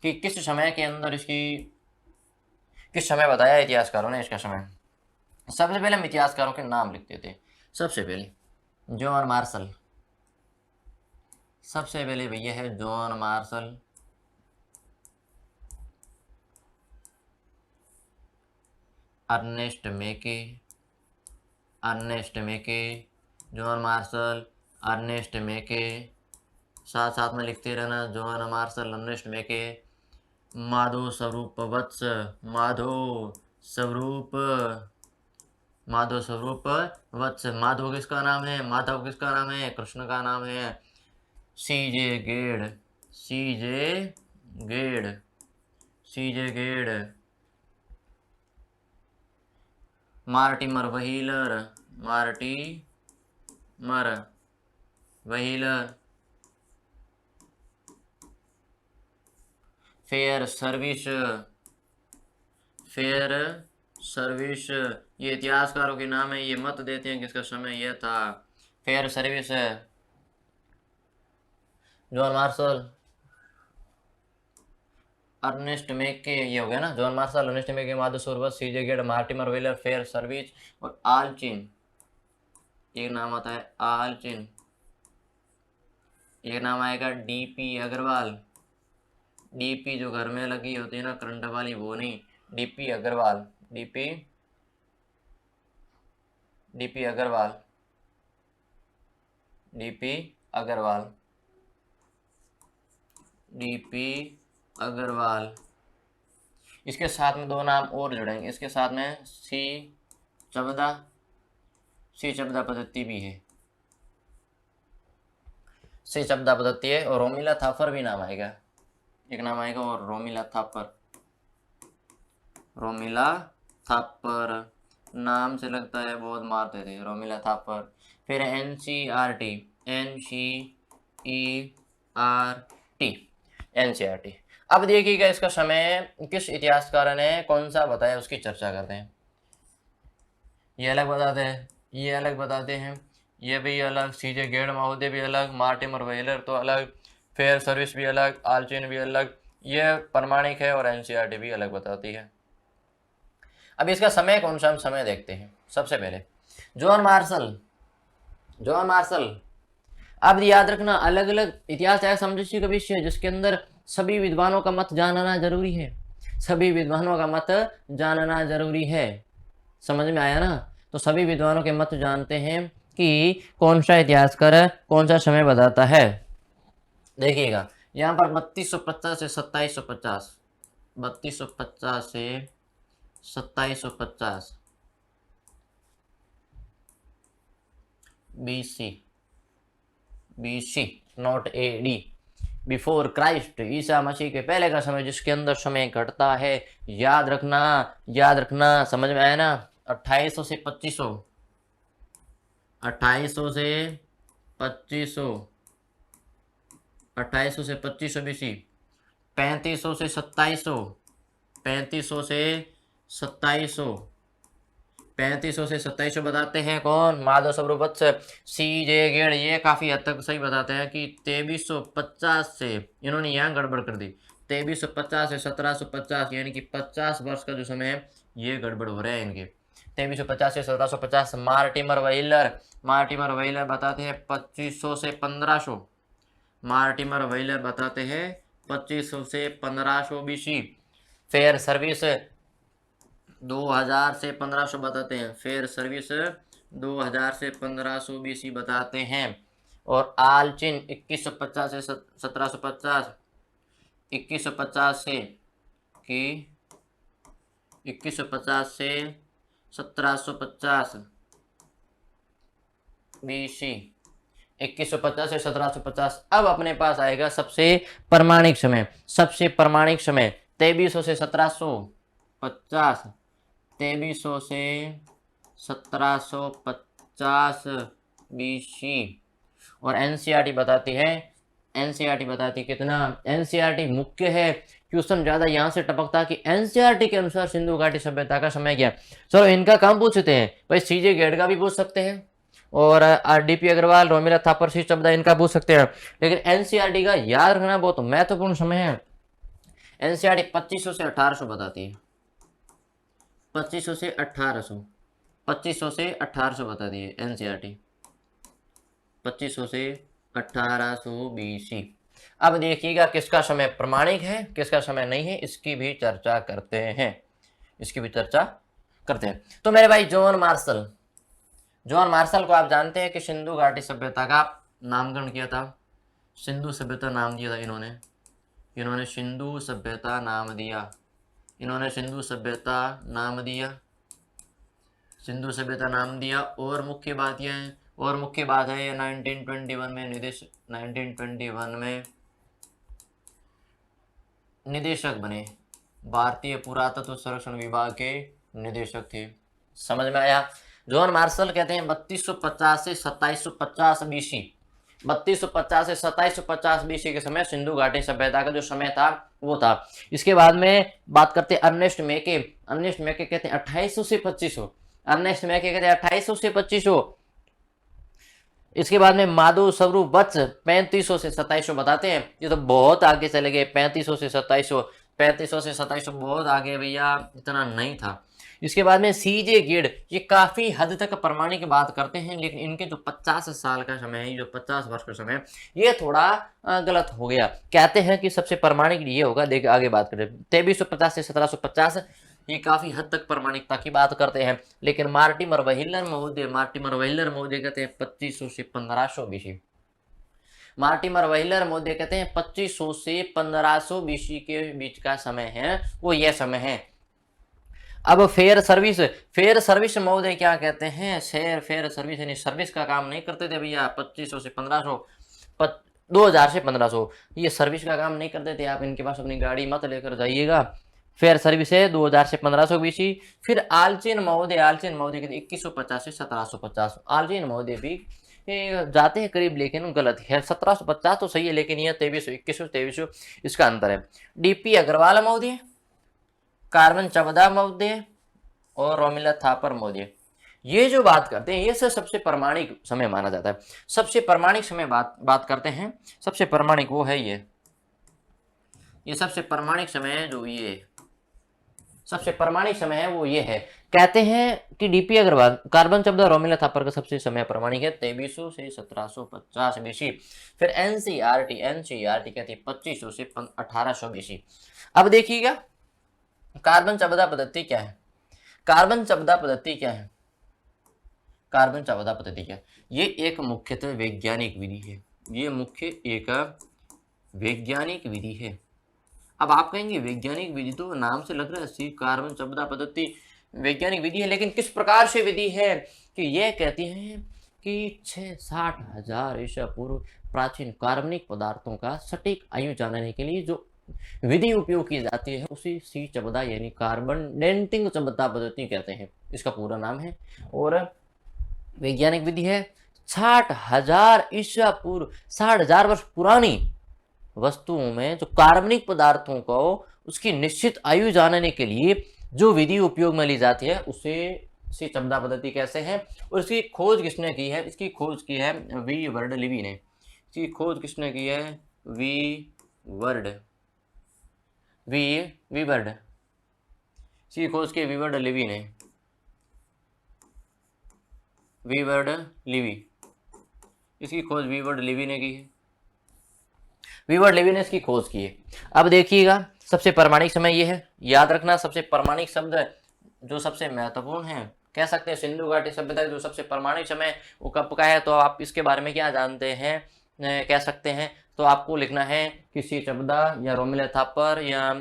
कि किस समय के अंदर किस समय बताया इतिहासकारों ने इसका समय। सबसे पहले हम इतिहासकारों के नाम लिखते थे। सबसे पहले जॉन मार्शल, सबसे पहले भैया है जॉन मार्शल। अर्नेस्ट मेके, अर्नेस्ट मेके, जॉन मार्शल, अर्नेस्ट मेके, साथ साथ में लिखते रहना, जॉन मार्शल, अर्नेस्ट मेके। माधव स्वरूप वत्स, माधव स्वरूप, माधव स्वरूप वत्स। माधव किसका नाम है? माधव किसका नाम है? कृष्ण का नाम है। सीजे गेड़, सीजे गेड़, सीजे गेड़। Mortimer wheeler, Mortimer wheeler. Fair service, fair service. ये इतिहासकारों के नाम है, ये मत देते हैं किसका समय यह था। फेयर सर्विस है जॉन मार्शल, अर्नेस्ट मेके, ये हो गया ना। जॉन मार्शल, अर्नेस्ट मेके, माधव स्वरूप, सीजे गेड़, मार्टिमर व्हीलर, फेयर सर्विस और आलचिन। एक नाम आता है आलचिन, एक नाम आएगा डीपी अग्रवाल। डीपी जो घर में लगी होती है ना करंट वाली, वो नहीं, DP Agrawal, DP, DP Agrawal, DP Agrawal, DP Agrawal. इसके साथ में दो नाम और जुड़ेंगे, इसके साथ में सी चबदा, सी चबदा पद्धति भी है, सी चबदा पद्धति है। और रोमिला थापर भी नाम आएगा, एक नाम आएगा और रोमिला थापर, रोमिला थापर नाम से लगता है बहुत मारते थे, रोमिला थापर। फिर एनसीईआरटी, एनसीईआरटी, एनसीईआरटी। अब देखिएगा इसका समय किस इतिहासकार ने कौन सा बताया, उसकी चर्चा करते हैं। ये अलग बताते हैं, ये अलग बताते हैं, ये भी अलग, सीजे गेड़ महोदय भी अलग, मार्टिमर व्हीलर तो अलग, फेयर सर्विस भी अलग, आलचिन भी अलग, ये प्रमाणिक है और एनसीईआरटी भी अलग बताती है। अब इसका समय कौन सा हम समय देखते हैं। सबसे पहले जॉन मार्शल, जॉन मार्शल। अब याद रखना अलग अलग इतिहास है समझ का विषय है, जिसके अंदर सभी विद्वानों का मत जानना जरूरी है, सभी विद्वानों का मत जानना जरूरी है। समझ में आया ना? तो सभी विद्वानों के मत जानते हैं कि कौन सा इतिहासकार कौन सा समय बताता है। देखिएगा यहाँ पर 3250 से 2750, 3250 से 2750 BC, BC not AD, before Christ, ईसा मसीह के पहले का समय, जिसके अंदर समय घटता है। याद रखना, याद रखना, समझ में आया ना? 2800 से 2500, 2800 से 2500, 2800 से 2500 BC, 3500 से 2700, 3500 से 2700, 3500 से 2700 बताते हैं कौन? माधव स्वरूप वत्स, सीजे गेड़। ये काफी हद तक सही बताते हैं कि 2350 से, इन्होंने यहाँ गड़बड़ कर दी, 2350 से 1750, यानी कि 50 वर्ष का जो समय है ये गड़बड़ हो रहा है इनके। 2350 से 1750। मार्टिमर व्हीलर, मार्टिमर व्हीलर बताते हैं 2500 से 1500, मार्टिमर व्हीलर बताते हैं 2500 से 1500 BC। फेयर सर्विस 2000 से 1500 बताते हैं, फेयर सर्विस 2000 से 1500 BC बताते हैं। और आलचिन 2150 से 1750, 2150 से कि 2150 से 1750 BC, 2150 से 1750। अब अपने पास आएगा सबसे प्रमाणिक समय, सबसे प्रमाणिक समय 2300 से 1750, 2300 से 1750 BC। और एनसीईआरटी बताती है, एनसीईआरटी बताती कितना? एनसीईआरटी मुख्य है, क्वेश्चन ज्यादा यहाँ से टपकता कि एनसीईआरटी के अनुसार सिंधु घाटी सभ्यता का समय क्या। चलो इनका काम पूछते हैं भाई, सीजे गेड़ का भी पूछ सकते हैं और डीपी अग्रवाल, रोमिला थापर, सी चबदा, इनका पूछ सकते हैं। लेकिन एनसीईआरटी का याद रखना बहुत महत्वपूर्ण समय है। एनसीईआरटी 2500 से 1800 बताती है, 2500 से 1800, 2500 से 1800 बताती है एनसीईआरटी, 2500 से 1800 BC। अब देखिएगा किसका समय प्रमाणिक है, किसका समय नहीं है, इसकी भी चर्चा करते हैं, इसकी भी चर्चा करते हैं। तो मेरे भाई जॉन मार्शल को आप जानते हैं कि सिंधु घाटी सभ्यता का नामकरण किया था, सिंधु सभ्यता नाम दिया था इन्होंने सिंधु सभ्यता नाम दिया, सिंधु सभ्यता नाम दिया। और मुख्य बात यह है, ये 1921 में निदेशक बने, भारतीय पुरातत्व संरक्षण विभाग के निदेशक थे। समझ में आया? जॉन मार्शल कहते हैं 3250 से 2750 बीसी, 3250 से 2750 बीसी के समय सिंधु घाटी सभ्यता का जो समय था वो था। इसके बाद में बात करते हैं अर्नेस्ट मेके कहते हैं 2800 से 2500, अर्नेस्ट मेके कहते हैं 2800 से 2500। इसके बाद में माधव स्वरूप वत्स 3500 से 2700 बताते हैं। ये तो बहुत आगे चले गए, 3500 से 2700 बहुत आगे भैया, इतना नहीं था। इसके बाद में सीजे गिड, ये काफी हद तक प्रमाणिक बात करते हैं, लेकिन इनके जो 50 साल का समय है, जो 50 वर्ष का समय, ये थोड़ा गलत हो गया। कहते हैं कि सबसे प्रमाणिक ये होगा, देख आगे बात करें 2350 से 1750, ये काफी हद तक प्रमाणिकता की बात करते हैं। लेकिन मार्टिमर व्हीलर महोदय कहते हैं 2500 से 1500 बीसी, मार्टिमर व्हीलर महोदय कहते हैं 2500 से 1500 बीसी के बीच का समय है, वो यह समय है। अब फेयर सर्विस महोदय क्या कहते हैं, फेयर सर्विस यानी सर्विस का काम नहीं करते थे भैया, 2500 से 1500, 2000 से 1500, ये सर्विस का काम नहीं करते थे। आप इनके पास अपनी गाड़ी मत लेकर जाइएगा। फेयर सर्विस है 2000 से 1500 बीसी। फिर आलचीन महोदय कहते 2150 से 1750, आलचीन महोदय भी जाते हैं करीब, लेकिन गलत है, 1750 तो सही है, लेकिन यह 2300 इसका अंतर है। डीपी अग्रवाल महोदय, कार्बन चवदा महोदय और रोमिला थापर महोदय, ये जो बात करते हैं, ये सबसे प्रमाणिक समय माना जाता है। सबसे प्रमाणिक समय बात करते हैं, सबसे प्रमाणिक वो है ये सबसे प्रमाणिक समय है जो ये सबसे प्रमाणिक समय है वो ये है। कहते हैं कि डीपी अग्रवाल, कार्बन चवदा, रोमिला थापर का सबसे समय प्रमाणिक है 2300 से 1750 बीसी। फिर एनसीईआरटी कहती है 2500 से 1800 बीसी। अब देखिएगा कार्बन चवदा पद्धति क्या है, कार्बन चवदा पद्धति क्या है, ये एक मुख्यतः वैज्ञानिक विधि है, अब आप कहेंगे वैज्ञानिक विधि तो नाम से लग रहा है, कार्बन चवदा पद्धति वैज्ञानिक विधि है, लेकिन किस प्रकार से विधि है कि यह कहती है कि 60 हजार ईसा पूर्व प्राचीन कार्बनिक पदार्थों का सटीक आयु जानने के लिए जो विधि उपयोग की जाती है उसी सी चवदा यानी कार्बन डेटिंग चवदा पद्धति कहते हैं, इसका पूरा नाम है। और वैज्ञानिक विधि है 60 हजार ईसा पूर्व, 60 हजार वर्ष पुरानी वस्तुओं में जो कार्बनिक पदार्थों को उसकी निश्चित आयु जानने के लिए जो विधि उपयोग में ली जाती है उसे सी चवदा पद्धति कैसे है। और इसकी खोज किसने की है, इसकी खोज की है वी वर्ड लिवी ने, इसकी खोज किसने की है, वी वर्ड इसकी खोज की वीवर्ड लिवी ने, इसकी खोज वीवर्ड लिवी ने की है, वीवर्ड लिवी ने इसकी खोज की है। अब देखिएगा सबसे प्रमाणिक समय ये है, याद रखना सबसे प्रमाणिक शब्द जो सबसे महत्वपूर्ण है, कह सकते हैं सिंधु घाटी सभ्यता जो सबसे प्रमाणिक समय वो कब का है, तो आप इसके बारे में क्या जानते हैं कह सकते हैं, तो आपको लिखना है कि सी चवदा या रोमिला थापर या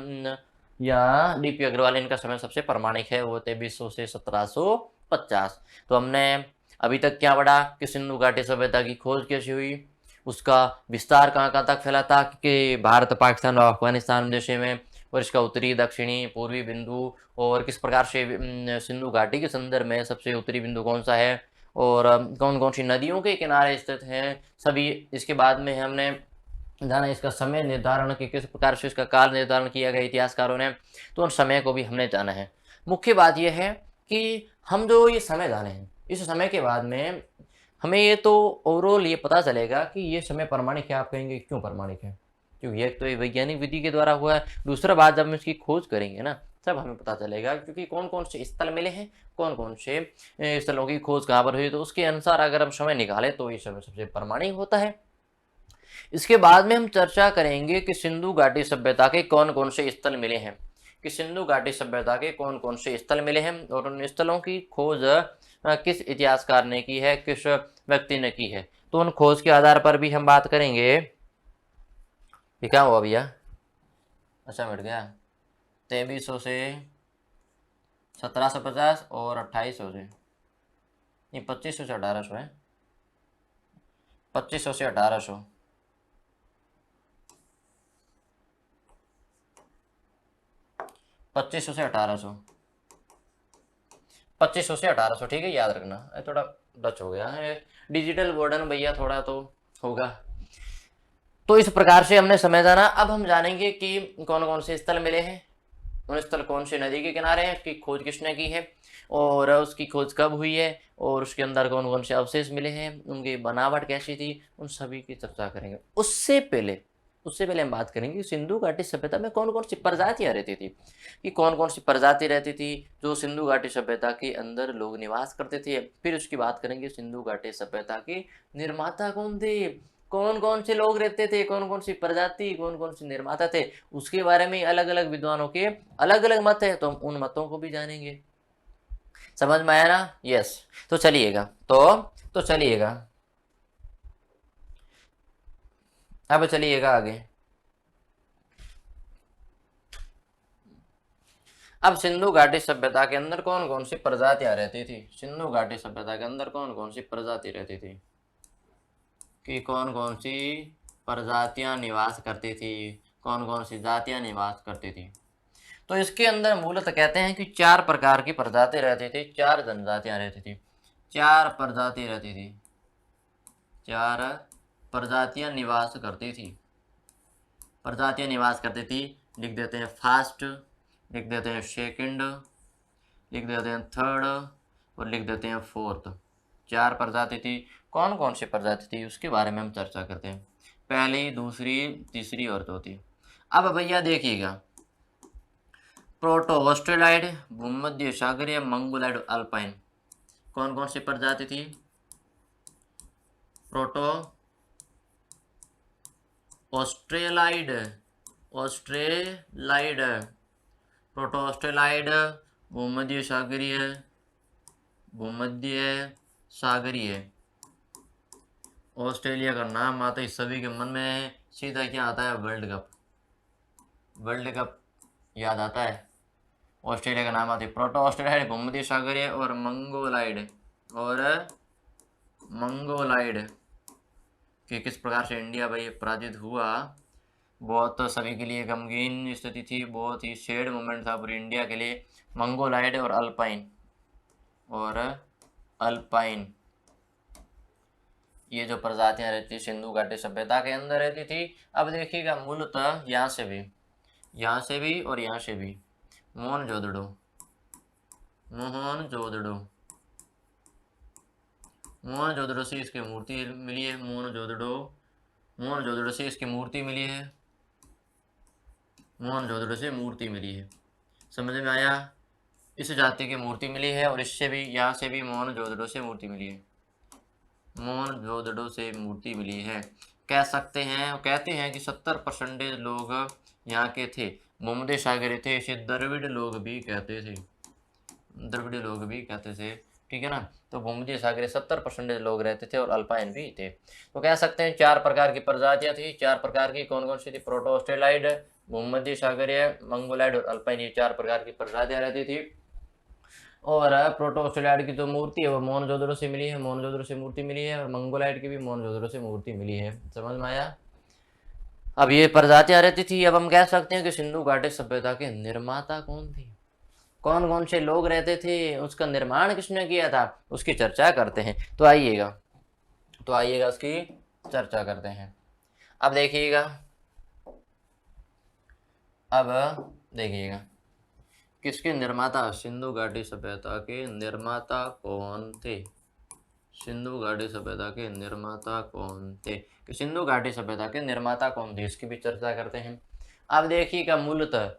डीपी अग्रवाल, इनका समय सबसे प्रमाणिक है, वो 2300 से 1750। तो हमने अभी तक क्या पढ़ा कि सिंधु घाटी सभ्यता की खोज कैसी हुई, उसका विस्तार कहाँ तक फैला था कि भारत, पाकिस्तान और अफगानिस्तान जैसे में, और इसका उत्तरी, दक्षिणी, पूर्वी बिंदु, और किस प्रकार से सिंधु घाटी के संदर्भ में सबसे उत्तरी बिंदु कौन सा है और कौन कौन सी नदियों के किनारे स्थित हैं सभी। इसके बाद में हमने जाना इसका समय निर्धारण कि किस प्रकार से इसका काल निर्धारण किया गया इतिहासकारों ने, तो उन समय को भी हमने जाना है। मुख्य बात यह है कि हम जो ये समय जाने हैं, इस समय के बाद में हमें ये तो ओवरऑल ये पता चलेगा कि ये समय प्रमाणिक है। आप कहेंगे क्यों प्रमाणिक है, क्योंकि एक तो ये वैज्ञानिक विधि के द्वारा हुआ है, दूसरा बात जब हम इसकी खोज करेंगे ना तब हमें पता चलेगा क्योंकि कौन कौन से स्थल मिले हैं, कौन कौन से स्थलों की खोज कहाँ पर हुई, तो उसके अनुसार अगर हम समय निकालें तो ये समय सबसे प्रमाणिक होता है। इसके बाद में हम चर्चा करेंगे कि सिंधु घाटी सभ्यता के कौन कौन से स्थल मिले हैं, कि सिंधु घाटी सभ्यता के कौन कौन से स्थल मिले हैं और उन स्थलों की खोज किस इतिहासकार ने की है, किस व्यक्ति ने की है। तो उन खोज के आधार पर भी हम बात करेंगे। ये क्या हुआ भैया? अच्छा मिट गया। 2300 से 1750 और 2800 से नहीं 2500 से 1800 है। 2500 से 1800 2500 से 1800 2500 से 1800 ठीक है, याद रखना। थोड़ा डच हो गया है, डिजिटल बोर्डन भैया थोड़ा तो होगा। तो इस प्रकार से हमने समय जाना। अब हम जानेंगे कि कौन कौन से स्थल मिले हैं, उन स्थल कौन से नदी के किनारे हैं, उसकी खोज किसने की है और उसकी खोज कब हुई है और उसके अंदर कौन कौन से अवशेष मिले हैं, उनकी बनावट कैसी थी, उन सभी की चर्चा करेंगे। उससे पहले हम बात करेंगे सिंधु घाटी सभ्यता में कौन कौन सी प्रजातियां रहती थी, कि कौन कौन सी प्रजाति रहती थी जो सिंधु घाटी सभ्यता के अंदर लोग निवास करते थे। फिर उसकी बात करेंगे सिंधु घाटी सभ्यता के निर्माता कौन थे, कौन कौन से लोग रहते थे, कौन कौन सी प्रजाति, कौन कौन से निर्माता थे, उसके बारे में अलग अलग विद्वानों के अलग अलग मत है, तो हम उन मतों को भी जानेंगे। समझ में आया ना? यस। तो चलिएगा चलिएगा अब चलिएगा आगे। अब सिंधु घाटी सभ्यता के अंदर कौन कौन सी प्रजातियां रहती थी, सिंधु घाटी सभ्यता के अंदर कौन कौन सी प्रजाति रहती थी, कि कौन कौन सी प्रजातियां निवास करती थी, कौन कौन सी जातियां निवास करती थी। तो इसके अंदर मूलतः कहते हैं कि 4 प्रकार की प्रजाति रहती थी, 4 जनजातियां रहती थी, 4 प्रजाति रहती थी, 4 प्रजातियां निवास करती थी, प्रजातियां निवास करती थी। लिख देते हैं फर्स्ट, लिख देते हैं सेकंड, लिख देते हैं थर्ड और लिख देते हैं फोर्थ। 4 प्रजाति थी। कौन कौन सी प्रजाति थी उसके बारे में हम चर्चा करते हैं, पहली, दूसरी, तीसरी और चौथी। अब भैया देखिएगा, प्रोटो ऑस्ट्रेलाइड, भूमध्य सागरीय, मंगोलाइड, अल्पाइन। कौन कौन सी प्रजाति थी? प्रोटो ऑस्ट्रेलाइड, प्रोटो ऑस्ट्रेलाइड, भूमध्य सागरीय। ऑस्ट्रेलिया का नाम आते ही सभी के मन में सीधा क्या आता है? वर्ल्ड कप याद आता है। ऑस्ट्रेलिया का नाम आते ही प्रोटो ऑस्ट्रेलाइड, भूमध्य सागरीय और मंगोलाइड कि किस प्रकार से इंडिया भाई पराजित हुआ। बहुत सभी के लिए गमगीन स्थिति थी, बहुत ही सैड मोमेंट था पूरी इंडिया के लिए। मंगोलाइड और अल्पाइन ये जो प्रजातियां रहती सिंधु घाटी सभ्यता के अंदर रहती थी। अब देखिएगा मूलतः यहाँ से भी और यहाँ से भी मोहनजोदड़ो से इसकी मूर्ति मिली है। मोहनजोदड़ो से इसकी मूर्ति मिली है, मोहनजोदड़ो से मूर्ति मिली है। समझ में आया? इस जाति की मूर्ति मिली है और इससे भी, यहाँ से भी मोहनजोदड़ो से मूर्ति मिली है, मोहनजोदड़ो से मूर्ति मिली है। कह सकते हैं, कहते हैं कि 70% लोग यहाँ के थे भूमध्य सागरीय थे। इसे द्रविड़ लोग भी कहते थे, ठीक है ना। तो भूमध्य सागरीय 70% लोग रहते थे और अल्पाइन भी थे। तो कह सकते हैं 4 प्रकार की प्रजातियां थी। 4 प्रकार की कौन कौन सी थी? प्रोटो ऑस्ट्रेलाइड, भूमध्य सागरीय, मंगोलाइड और अल्पाइन, ये 4 प्रकार की प्रजातियां रहती थी। और प्रोटो ऑस्ट्रेलाइड की जो मूर्ति है वो मोहनजोदड़ो से मिली है, मोहनजोदड़ो से मूर्ति मिली है, और मंगोलाइड की भी मोहनजोदड़ो से मूर्ति मिली है। समझ में आया? अब ये प्रजातियां रहती थी। अब हम कह सकते हैं कि सिंधु घाटी सभ्यता के निर्माता कौन थे, कौन कौन से लोग रहते थे, उसका निर्माण किसने किया था, उसकी चर्चा करते हैं। तो आइएगा उसकी चर्चा करते हैं। अब देखिएगा किसके निर्माता, सिंधु घाटी सभ्यता के निर्माता कौन थे, सिंधु घाटी सभ्यता के निर्माता कौन थे, कि सिंधु घाटी सभ्यता के निर्माता कौन थे, इसकी भी चर्चा करते हैं। अब देखिएगा मूलतः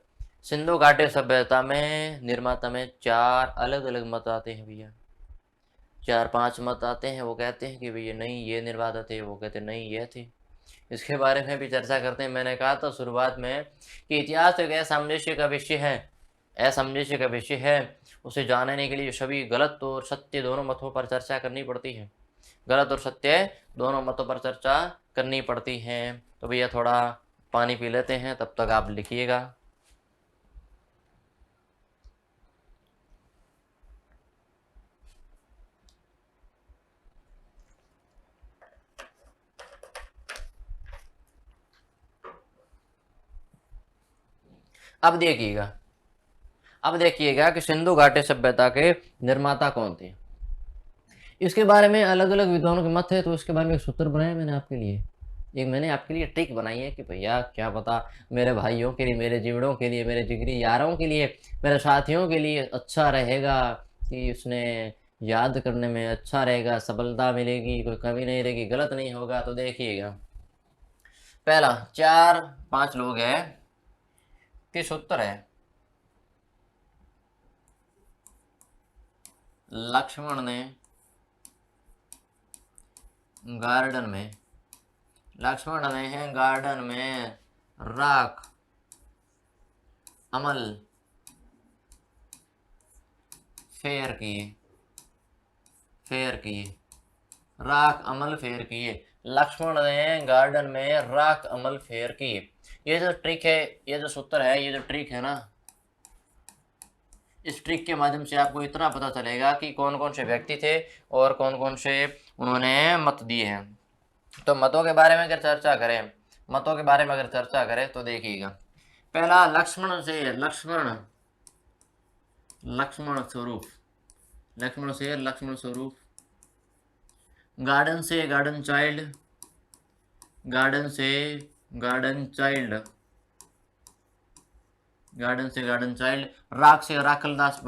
सिंधु घाटी सभ्यता में निर्माता में 4 अलग अलग मत आते हैं भैया, 4-5 मत आते हैं। वो कहते हैं कि भैया नहीं ये निर्माता थे, वो कहते नहीं ये थे। इसके बारे में भी चर्चा करते हैं। मैंने कहा था शुरुआत में कि इतिहास एक ऐसा सामंजस्य का विषय है असमंजस्य का विषय है, उसे जानने के लिए सभी गलत और सत्य दोनों मतों पर चर्चा करनी पड़ती है। गलत और सत्य दोनों मतों पर चर्चा करनी पड़ती है। तो भैया थोड़ा पानी पी लेते हैं, तब तक आप लिखिएगा। अब देखिएगा कि सिंधु घाटी सभ्यता के निर्माता कौन थे। इसके बारे में अलग अलग विद्वानों के मत है, तो इसके बारे में एक सूत्र बनाया मैंने आपके लिए। मैंने आपके लिए ट्रिक बनाई है कि भैया क्या पता मेरे भाइयों के लिए, मेरे जीवड़ों के लिए, मेरे जिगरी यारों के लिए, मेरे साथियों के लिए अच्छा रहेगा, कि उसने याद करने में अच्छा रहेगा, सफलता मिलेगी, कोई कमी नहीं रहेगी, गलत नहीं होगा। तो देखिएगा, पहला 4-5 लोग हैं, किस उत्तर है? लक्ष्मण ने गार्डन में राख अमल फेर किए। राख अमल फेर किए। लक्ष्मण ने गार्डन में राख अमल फेर किए। ये जो ट्रिक है, ये जो सूत्र है, ये जो ट्रिक है ना, इस ट्रिक के माध्यम से आपको इतना पता चलेगा कि कौन कौन से व्यक्ति थे और कौन कौन से उन्होंने मत दिए हैं। तो मतों के बारे में अगर चर्चा करें तो देखिएगा, पहला लक्ष्मण स्वरूप, गार्डन से गार्डन चाइल्ड, राख से राखलदास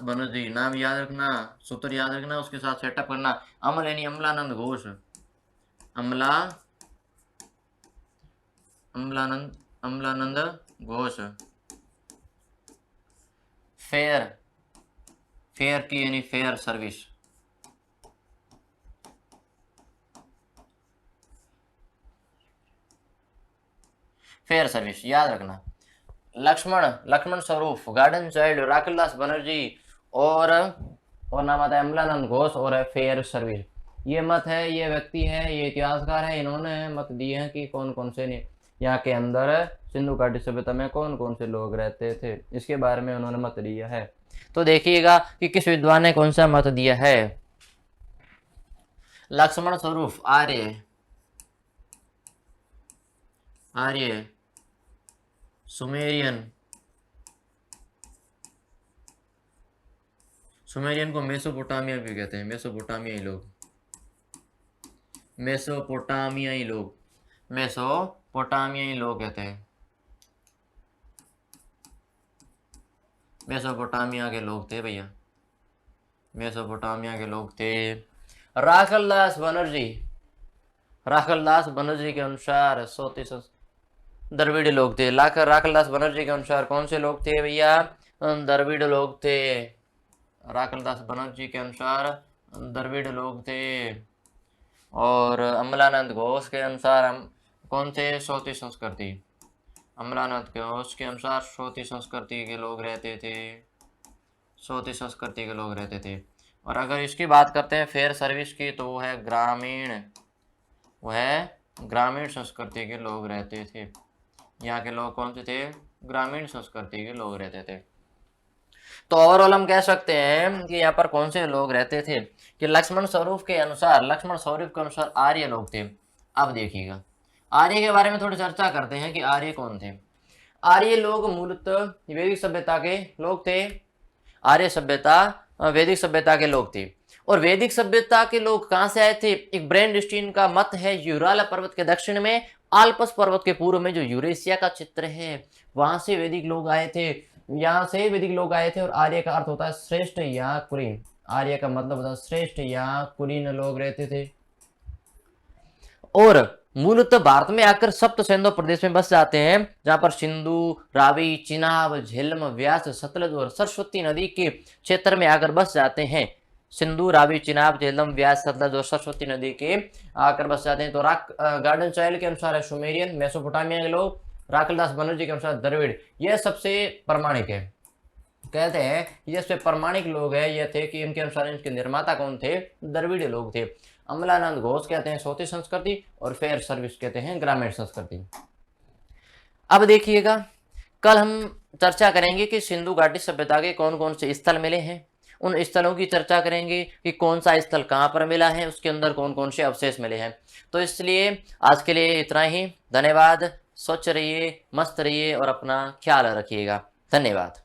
बनर्जी, नाम याद रखना, सूत्र याद रखना, उसके साथ सेटअप करना। अमल यानी अमलानंद घोष, फेयर की यानी फेयर सर्विस, याद रखना। लक्ष्मण स्वरूप, गार्डन चाइल्ड, राखलदास बनर्जी और नाम आता है अमलानंद घोष और फेयर सर्विस। ये मत है, ये व्यक्ति है, ये इतिहासकार है, इन्होंने मत दिए हैं कि कौन कौन से यहाँ के अंदर सिंधु घाटी सभ्यता में कौन कौन से लोग रहते थे, इसके बारे में उन्होंने मत दिया है। तो देखिएगा कि किस विद्वान ने कौन सा मत दिया है। लक्ष्मण स्वरूप आर्य, सुमेरियन को मेसोपोटामिया भी कहते हैं, मेसोपोटामियाई लोग कहते हैं। मेसोपोटामिया के लोग थे भैया, मेसोपोटामिया के लोग थे। राखलदास बनर्जी के अनुसार द्रविड़ लोग थे। राखलदास बनर्जी के अनुसार कौन से लोग थे भैया? द्रविड़ लोग थे। राखलदास बनर्जी के अनुसार द्रविड़ लोग थे। और अमलानंद घोष के अनुसार कौन थे? सोती संस्कृति। अमलानंद घोष के अनुसार सोती संस्कृति के लोग रहते थे। और अगर इसकी बात करते हैं फेयर सर्विस की, तो वो है ग्रामीण संस्कृति के लोग रहते थे। यहाँ के लोग कौन से थे? ग्रामीण संस्कृति के लोग रहते थे। तो ओवरऑल हम कह सकते हैं कि यहाँ पर कौन से लोग रहते थे कि लक्ष्मण स्वरूप के अनुसार आर्य लोग थे। अब देखिएगा, आर्य के बारे में थोड़ी चर्चा करते हैं कि आर्य कौन थे। आर्य लोग मूलतः वैदिक सभ्यता के लोग थे। आर्य सभ्यता वैदिक सभ्यता के लोग थे। और वैदिक सभ्यता के लोग कहाँ से आए थे? एक ब्रेनस्टीन का मत है, यूराल पर्वत के दक्षिण में, आल्पस पर्वत के पूर्व में जो यूरेशिया का क्षेत्र है, वहां से वैदिक लोग आए थे। यहाँ से वैदिक लोग आए थे। और आर्य का अर्थ होता है श्रेष्ठ या कुलीन। आर्य का मतलब होता है श्रेष्ठ या कुलीन लोग रहते थे। और मूलतः भारत में आकर सप्त सिंधु प्रदेश में बस जाते हैं, जहां पर सिंधु, रावी, चिनाब, झेलम, व्यास, सतलज और सरस्वती नदी के क्षेत्र में आकर बस जाते हैं। सिंधु, रावी, चिनाब, झेलम, व्यास, सतलज और सरस्वती नदी के आकर बस जाते हैं। तो गार्डन चाइल्ड के अनुसार है सुमेरियन, मेसोपोटामिया के लोग, राकलदास बनर्जी के अनुसार द्रविड़। यह सबसे प्रमाणिक है। कहते हैं ये सबसे प्रमाणिक लोग हैं ये थे कि इनके अनुसार इनके निर्माता कौन थे, द्रविड़ लोग थे। अमलानंद घोष कहते हैं सोती संस्कृति, और फेयर सर्विस कहते हैं ग्रामीण संस्कृति। अब देखिएगा, कल हम चर्चा करेंगे कि सिंधु घाटी सभ्यता के कौन कौन से स्थल मिले हैं, उन स्थलों की चर्चा करेंगे कि कौन सा स्थल कहाँ पर मिला है, उसके अंदर कौन कौन से अवशेष मिले हैं। तो इसलिए आज के लिए इतना ही। धन्यवाद। स्वच्छ रहिए, मस्त रहिए और अपना ख्याल रखिएगा। धन्यवाद।